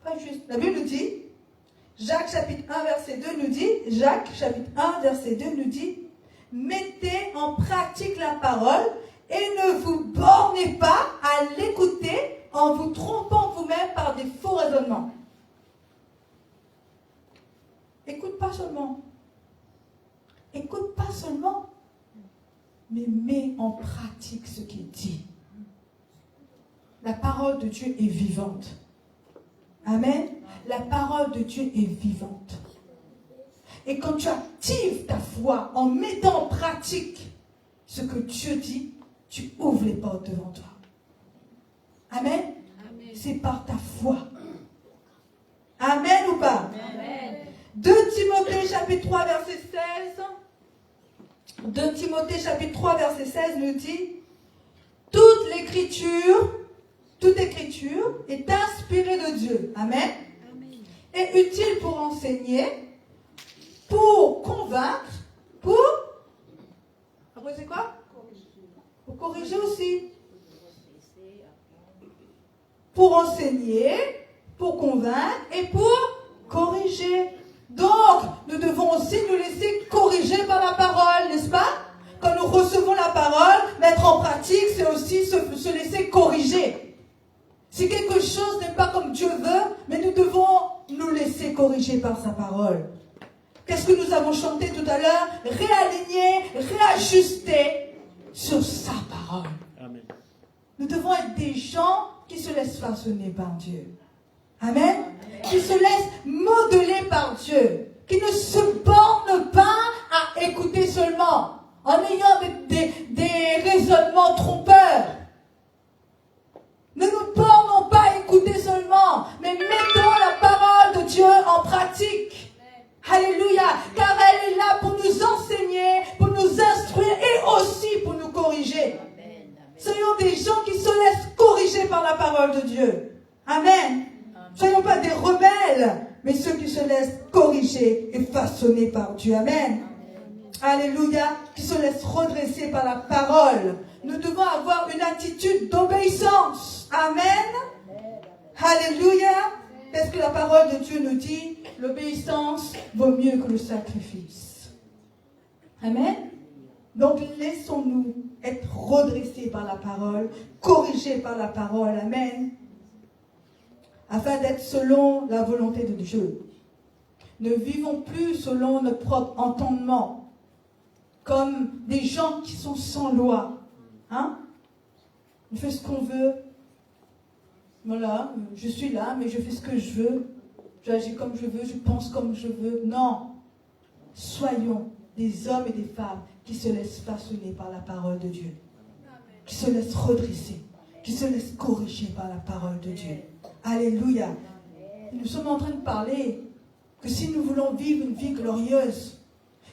S1: Pas juste. La Bible nous dit, Jacques chapitre 1 verset 2 nous dit, Jacques chapitre 1 verset 2 nous dit, mettez en pratique la parole et ne vous bornez pas à l'écouter en vous trompant vous-même par des faux raisonnements. Écoute pas seulement. Écoute pas seulement. Mais mets en pratique ce qu'il dit. La parole de Dieu est vivante. Amen. La parole de Dieu est vivante. Et quand tu actives ta foi en mettant en pratique ce que Dieu dit, tu ouvres les portes devant toi. Amen.
S4: Amen.
S1: C'est par ta foi. Amen ou pas?
S4: Amen.
S1: 2 Timothée chapitre 3 verset 16. 2 Timothée chapitre 3 verset 16 nous dit: toute écriture est inspirée de Dieu. Amen.
S4: Amen.
S1: Et utile pour enseigner, pour convaincre, après c'est quoi? Pour corriger aussi. Pour enseigner, pour convaincre et pour corriger. Donc, nous devons aussi nous laisser corriger par la parole, n'est-ce pas? Quand nous recevons la parole, mettre en pratique, c'est aussi se laisser corriger. Si quelque chose n'est pas comme Dieu veut, mais nous devons nous laisser corriger par sa parole. Qu'est-ce que nous avons chanté tout à l'heure? Réaligner, réajuster sur sa parole.
S3: Amen.
S1: Nous devons être des gens qui se laissent façonner par Dieu. Amen. Qui se laissent modeler par Dieu. Qui ne se bornent pas à écouter seulement, en ayant des raisonnements trompeurs. Ne nous bornons pas à écouter seulement, mais mettons la parole de Dieu en pratique. Alléluia. Car elle est là pour nous enseigner, pour nous instruire et aussi pour nous corriger. Soyons des gens qui se laissent corriger par la parole de Dieu. Amen. Soyons pas des rebelles, mais ceux qui se laissent corriger et façonner par Dieu. Amen. Alléluia. Qui se laissent redresser par la parole. Nous devons avoir une attitude d'obéissance. Amen. Alléluia. Qu'est-ce que la parole de Dieu nous dit? L'obéissance vaut mieux que le sacrifice. Amen. Donc laissons-nous être redressés par la parole, corrigés par la parole. Amen. Afin d'être selon la volonté de Dieu. Ne vivons plus selon notre propre entendement, comme des gens qui sont sans loi. Hein? On fait ce qu'on veut. Voilà, je suis là, mais je fais ce que je veux. J'agis comme je veux, je pense comme je veux. Non. Soyons des hommes et des femmes qui se laissent façonner par la parole de Dieu. Qui se laissent redresser. Qui se laissent corriger par la parole de Dieu. Alléluia. Nous sommes en train de parler que si nous voulons vivre une vie glorieuse,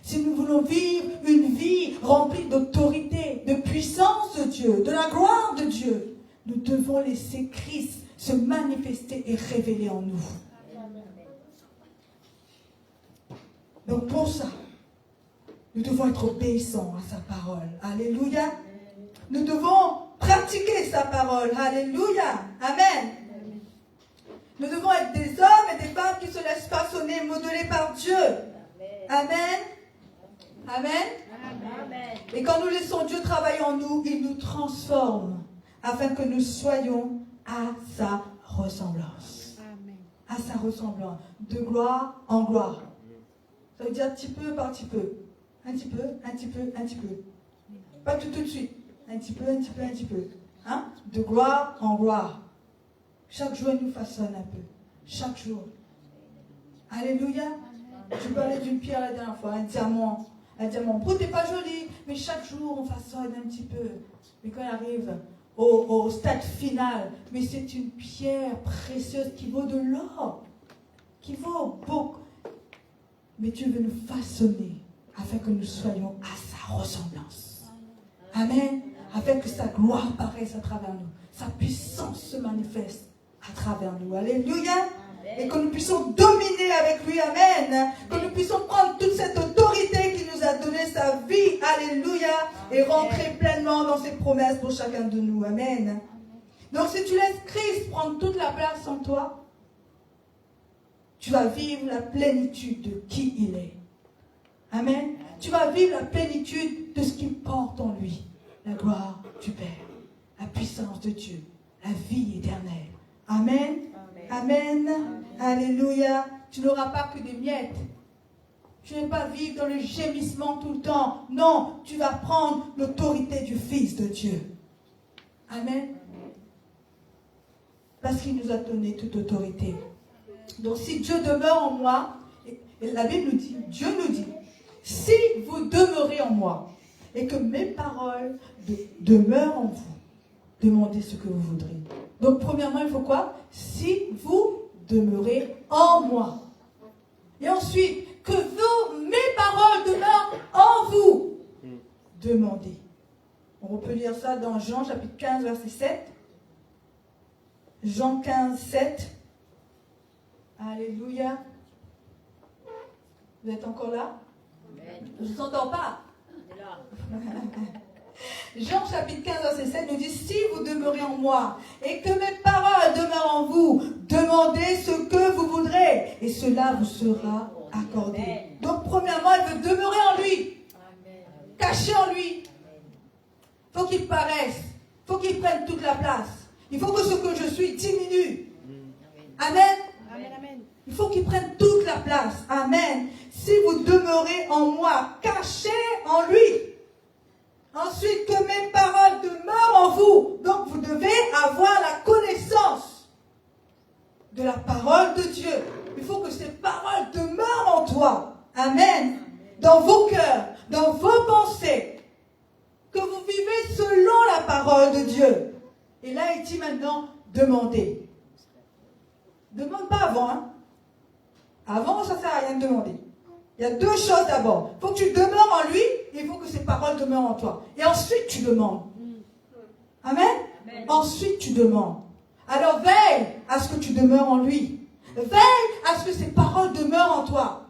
S1: si nous voulons vivre une vie remplie d'autorité, de puissance de Dieu, de la gloire de Dieu, nous devons laisser Christ se manifester et révéler en nous. Donc pour ça, nous devons être obéissants à sa parole. Alléluia. Nous devons pratiquer sa parole. Alléluia. Amen. Nous devons être des hommes et des femmes qui se laissent façonner, modelés par Dieu. Amen. Amen.
S4: Amen.
S1: Et quand nous laissons Dieu travailler en nous, il nous transforme afin que nous soyons à sa ressemblance.
S4: Amen.
S1: À sa ressemblance. De gloire en gloire. Ça veut dire petit peu par petit peu. Un petit peu, un petit peu, un petit peu. Pas tout de suite. Un petit peu, un petit peu, un petit peu. Hein? De gloire en gloire. Chaque jour, il nous façonne un peu. Chaque jour. Alléluia. Je parlais d'une pierre la dernière fois, un diamant. Un diamant brut n'est pas joli, mais chaque jour, on façonne un petit peu. Mais quand il arrive au stade final, mais c'est une pierre précieuse qui vaut de l'or. Qui vaut beaucoup. Mais Dieu veut nous façonner afin que nous soyons à sa ressemblance. Amen. Afin que sa gloire paraisse à travers nous. Sa puissance se manifeste à travers nous. Alléluia. Et que nous puissions dominer avec lui. Amen. Que nous puissions prendre toute cette autorité qui nous a donné sa vie. Alléluia. Et rentrer pleinement dans ses promesses pour chacun de nous. Amen. Donc si tu laisses Christ prendre toute la place en toi, tu vas vivre la plénitude de qui il est. Amen. Tu vas vivre la plénitude de ce qu'il porte en lui. La gloire du Père, la puissance de Dieu, la vie éternelle. Amen. Amen. Alléluia. Tu n'auras pas que des miettes. Tu ne vas pas vivre dans le gémissement tout le temps. Non, tu vas prendre l'autorité du Fils de Dieu. Amen. Parce qu'il nous a donné toute autorité. Donc si Dieu demeure en moi, et la Bible nous dit, Dieu nous dit, si vous demeurez en moi, et que mes paroles demeurent en vous. Demandez ce que vous voudrez. Donc, premièrement, il faut quoi? Si vous demeurez en moi. Et ensuite, que mes paroles demeurent en vous. Demandez. On peut lire ça dans Jean chapitre 15, verset 7. Jean 15, 7. Alléluia. Vous êtes encore là? Je ne vous entends pas. Jean chapitre 15, verset 7 nous dit, si vous demeurez en moi et que mes paroles demeurent en vous, demandez ce que vous voudrez et cela vous sera accordé. Donc premièrement, il veut demeurer en lui, caché en lui. Il faut qu'il paraisse, il faut qu'il prenne toute la place. Il faut que ce que je suis diminue. Amen. Il faut qu'il prenne toute la place. Amen. Si vous demeurez en moi, caché en lui. Ensuite, que mes paroles demeurent en vous. Donc, vous devez avoir la connaissance de la parole de Dieu. Il faut que ces paroles demeurent en toi. Amen. Dans vos cœurs, dans vos pensées. Que vous vivez selon la parole de Dieu. Et là, il dit maintenant, demandez. Demande pas avant. Hein. Avant, ça ne sert à rien de demander. Il y a deux choses d'abord. Il faut que tu demeures en lui, et il faut que ses paroles demeurent en toi. Et ensuite, tu demandes. Amen. Ensuite, tu demandes. Alors, veille à ce que tu demeures en lui. Veille à ce que ses paroles demeurent en toi.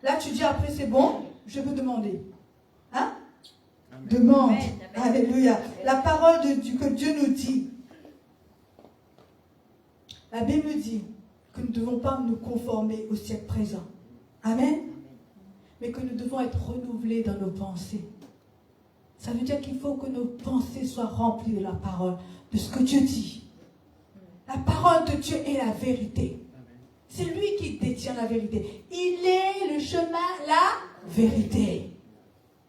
S1: Là, tu dis après, c'est bon, je peux demander. Hein? Demande. Alléluia. La parole que Dieu nous dit. La Bible dit que nous ne devons pas nous conformer au siècle présent. Amen. Mais que nous devons être renouvelés dans nos pensées. Ça veut dire qu'il faut que nos pensées soient remplies de la parole, de ce que Dieu dit. La parole de Dieu est la vérité. C'est lui qui détient la vérité. Il est le chemin, la vérité.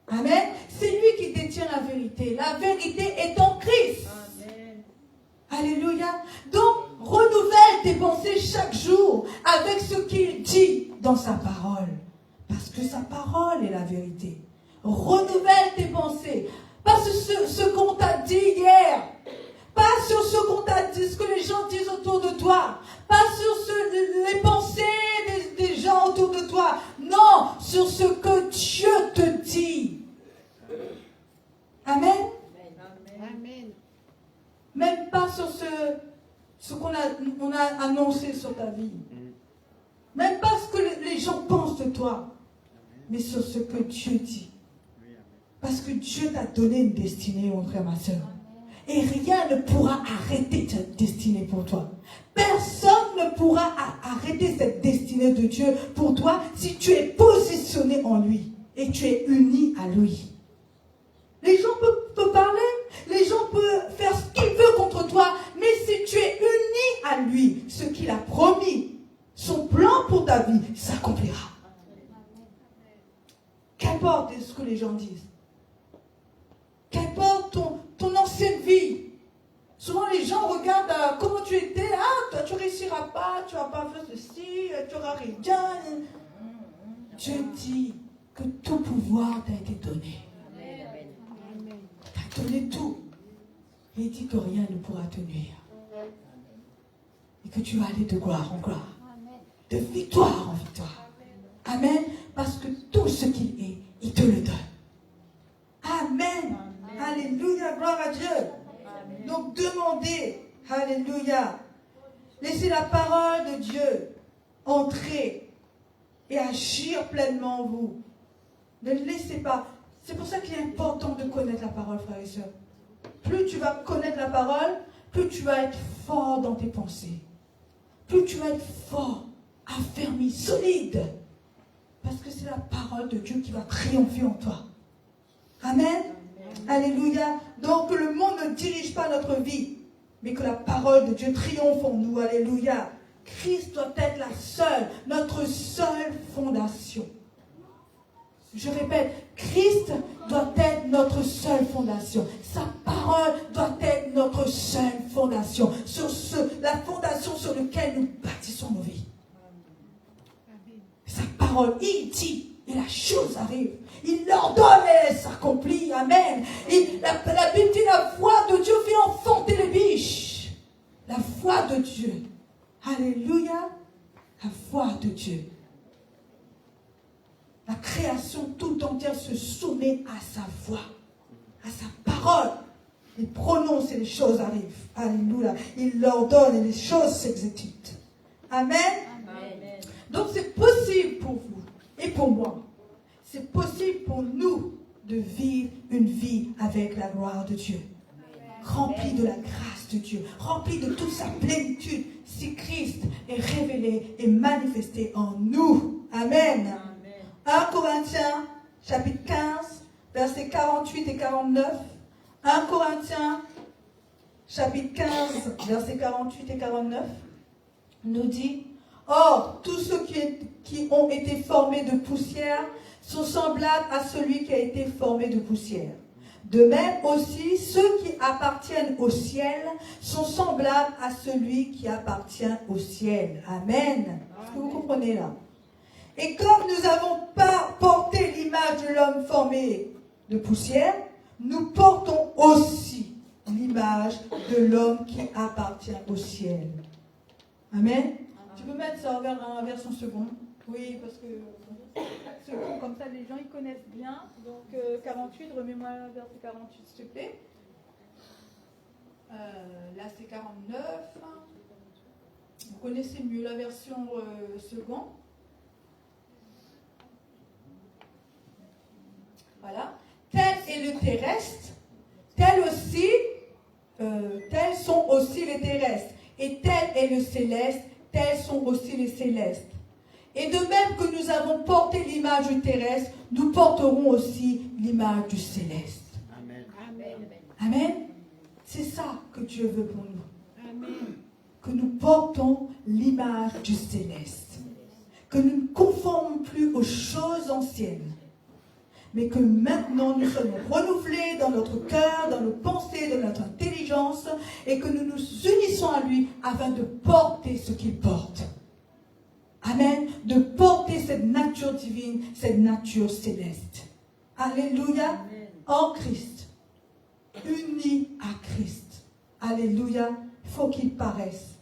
S1: Amen. C'est lui qui détient la vérité. La vérité est en Christ. Amen. Alléluia. Donc, renouvelle tes pensées chaque jour avec ce qu'il dit dans sa parole. Parce que sa parole est la vérité. Renouvelle tes pensées. Pas sur ce qu'on t'a dit hier. Pas sur ce qu'on t'a dit, ce que les gens disent autour de toi. Pas sur les pensées des gens autour de toi. Non, sur ce que Dieu te dit. Amen.
S4: Amen.
S1: Même pas sur ce qu'on a annoncé sur ta vie. Même pas ce que les gens pensent de toi. Mais sur ce que Dieu dit. Parce que Dieu t'a donné une destinée, mon frère, ma soeur. Et rien ne pourra arrêter cette destinée pour toi. Personne ne pourra arrêter cette destinée de Dieu pour toi si tu es positionné en lui et tu es uni à lui. Les gens peuvent parler, les gens peuvent faire ce qu'ils veulent contre toi, mais si tu es uni à lui, ce qu'il a promis, son plan pour ta vie s'accomplira. Qu'importe ce que les gens disent. Qu'importe ton ancienne vie. Souvent les gens regardent comment tu étais. Ah, toi tu ne réussiras pas, tu ne vas pas faire ceci, tu n'auras rien. Dieu dit que tout pouvoir t'a été donné. T'a donné tout. Et il dit que rien ne pourra te nuire. Et que tu vas aller de gloire en gloire. De victoire en victoire. Amen. Parce que tout ce qu'il est, il te le donne. Amen. Alléluia, gloire à Dieu. Amen. Donc demandez, alléluia. Laissez la parole de Dieu entrer et agir pleinement en vous. Ne le laissez pas. C'est pour ça qu'il est important de connaître la parole, frères et sœurs. Plus tu vas connaître la parole, plus tu vas être fort dans tes pensées. Plus tu vas être fort, affermi, solide. Parce que c'est la parole de Dieu qui va triompher en toi. Amen. Alléluia. Donc que le monde ne dirige pas notre vie, mais que la parole de Dieu triomphe en nous. Alléluia. Christ doit être notre seule fondation. Je répète, Christ doit être notre seule fondation. Sa parole doit être notre seule fondation. La fondation sur laquelle nous bâtissons nos vies. Sa parole, il dit, et la chose arrive. Il l'ordonne et elle s'accomplit. Amen. Et la Bible dit la voix de Dieu fait enfanter les biches. La voix de Dieu. Alléluia. La voix de Dieu. La création tout entière se soumet à sa voix, à sa parole. Il prononce et les choses arrivent. Alléluia. Il l'ordonne et les choses s'exécutent. Amen.
S4: Amen.
S1: Donc c'est possible pour vous et pour moi. C'est possible pour nous de vivre une vie avec la gloire de Dieu. Remplie de la grâce de Dieu. Remplie de toute sa plénitude. Si Christ est révélé et manifesté en nous. Amen. 1 Corinthiens, chapitre 15, versets 48 et 49. 1 Corinthiens, chapitre 15, versets 48 et 49, nous dit, « Or, tous ceux qui ont été formés de poussière sont semblables à celui qui a été formé de poussière. De même aussi, ceux qui appartiennent au ciel sont semblables à celui qui appartient au ciel. » Amen. Est-ce que vous comprenez là? Et comme nous n'avons pas porté l'image de l'homme formé de poussière, nous portons aussi l'image de l'homme qui appartient au ciel. Amen. Tu peux mettre ça en version seconde? Oui, parce que seconde, comme ça les gens ils connaissent bien. Donc 48, remets-moi verset 48 s'il te plaît. Là c'est 49. Vous connaissez mieux la version seconde. Voilà. Tel est le terrestre, tels sont aussi les terrestres. Et tel est le céleste, tels sont aussi les célestes. Et de même que nous avons porté l'image du terrestre, nous porterons aussi l'image du céleste.
S3: Amen.
S1: Amen. C'est ça que Dieu veut pour nous.
S4: Amen.
S1: Que nous portons l'image du céleste. Que nous ne conformons plus aux choses anciennes. Mais que maintenant nous soyons renouvelés dans notre cœur, dans nos pensées, dans notre intelligence, et que nous nous unissons à lui afin de porter ce qu'il porte. Amen. De porter cette nature divine, cette nature céleste. Alléluia.
S4: Amen.
S1: En Christ. Unis à Christ. Alléluia. Il faut qu'il paraisse.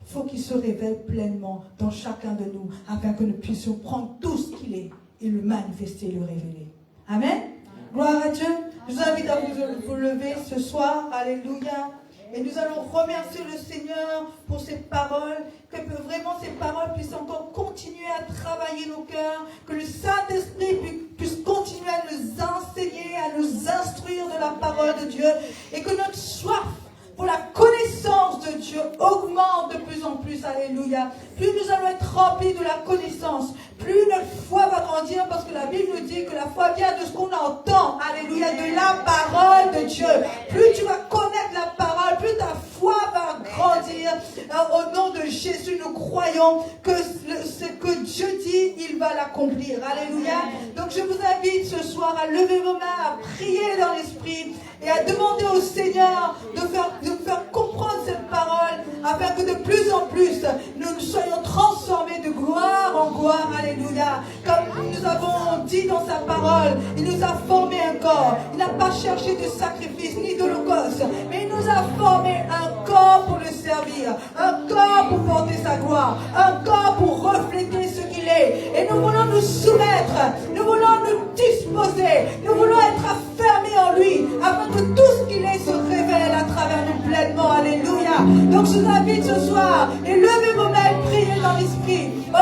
S1: Il faut qu'il se révèle pleinement dans chacun de nous, afin que nous puissions prendre tout ce qu'il est et le manifester et le révéler. Amen. Gloire à Dieu. Je vous invite à vous lever ce soir. Alléluia. Et nous allons remercier le Seigneur pour ces paroles, que vraiment ces paroles puissent encore continuer à travailler nos cœurs, que le Saint-Esprit puisse continuer à nous enseigner, à nous instruire de la parole de Dieu, et que notre soif pour la connaissance de Dieu augmente de plus en plus. Alléluia. Plus nous allons être remplis de la connaissance, plus notre foi va grandir, parce que la Bible nous dit que la foi vient de ce qu'on entend. Alléluia. De la parole de Dieu. Plus tu vas connaître la parole, plus ta foi va grandir. Au nom de Jésus, nous croyons que ce que Dieu dit, il va l'accomplir. Alléluia. Donc je vous invite ce soir à lever vos mains, à prier dans l'esprit et à demander au Seigneur de nous faire comprendre cette parole, afin que de plus en plus nous soyons transformés de gloire en gloire. Alléluia. Comme nous avons dit dans sa parole, il nous a formé un corps. Il n'a pas cherché de sacrifice ni d'holocauste, mais il nous a formé un corps pour le servir, un corps pour porter sa gloire, un corps pour refléter ce qu'il est. Et nous voulons nous soumettre, nous voulons nous disposer, nous voulons être affermis en lui, afin que tout ce qu'il est se révèle à travers nous pleinement. Alléluia. Donc je vous invite ce soir, et levez vos mains et priez dans l'esprit. Oh,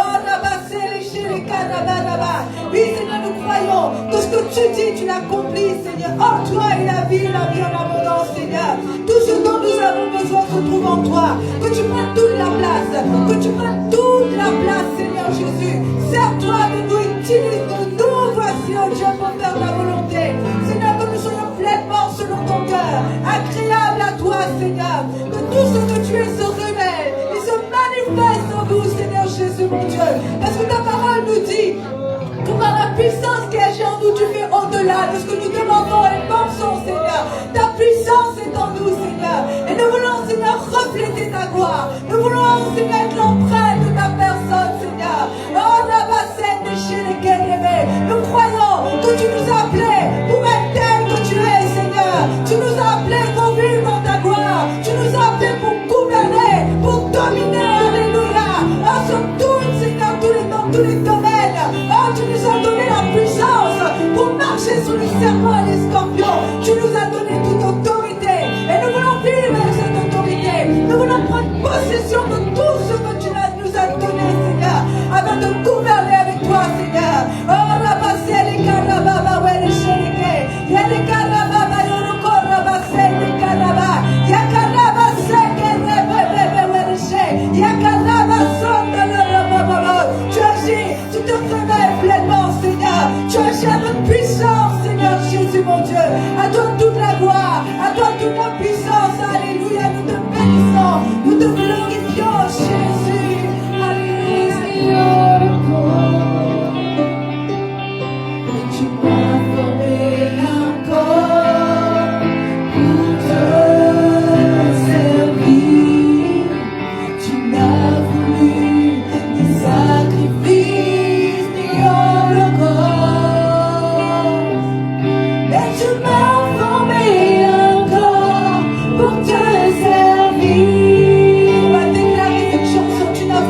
S1: oui, Seigneur, nous croyons que ce que tu dis, tu l'accomplis, Seigneur. En toi est la vie en abondance, Seigneur. Tout ce dont nous avons besoin se trouve en toi. Que tu prennes toute la place, que tu prennes toute la place, Seigneur Jésus. Sers-toi de nous, utilise-nous. Nous voici, oh Dieu, pour faire ta volonté. Seigneur, que nous soyons pleinement selon ton cœur, agréable à toi, Seigneur. Que tout ce que tu es se révèle et se manifeste en nous, Seigneur Jésus, mon Dieu. Parce que ta parole nous dit que par la puissance qui agit en nous, tu fais au-delà de ce que nous demandons et pensons, Seigneur. Ta puissance est en nous, Seigneur. Et nous voulons, Seigneur, refléter ta gloire. Nous voulons, Seigneur, être l'empreinte de ta personne, Seigneur. Oh, la bassine de chez les Kénémés. Nous croyons que tu nous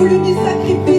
S1: voulu m'y sacrifier.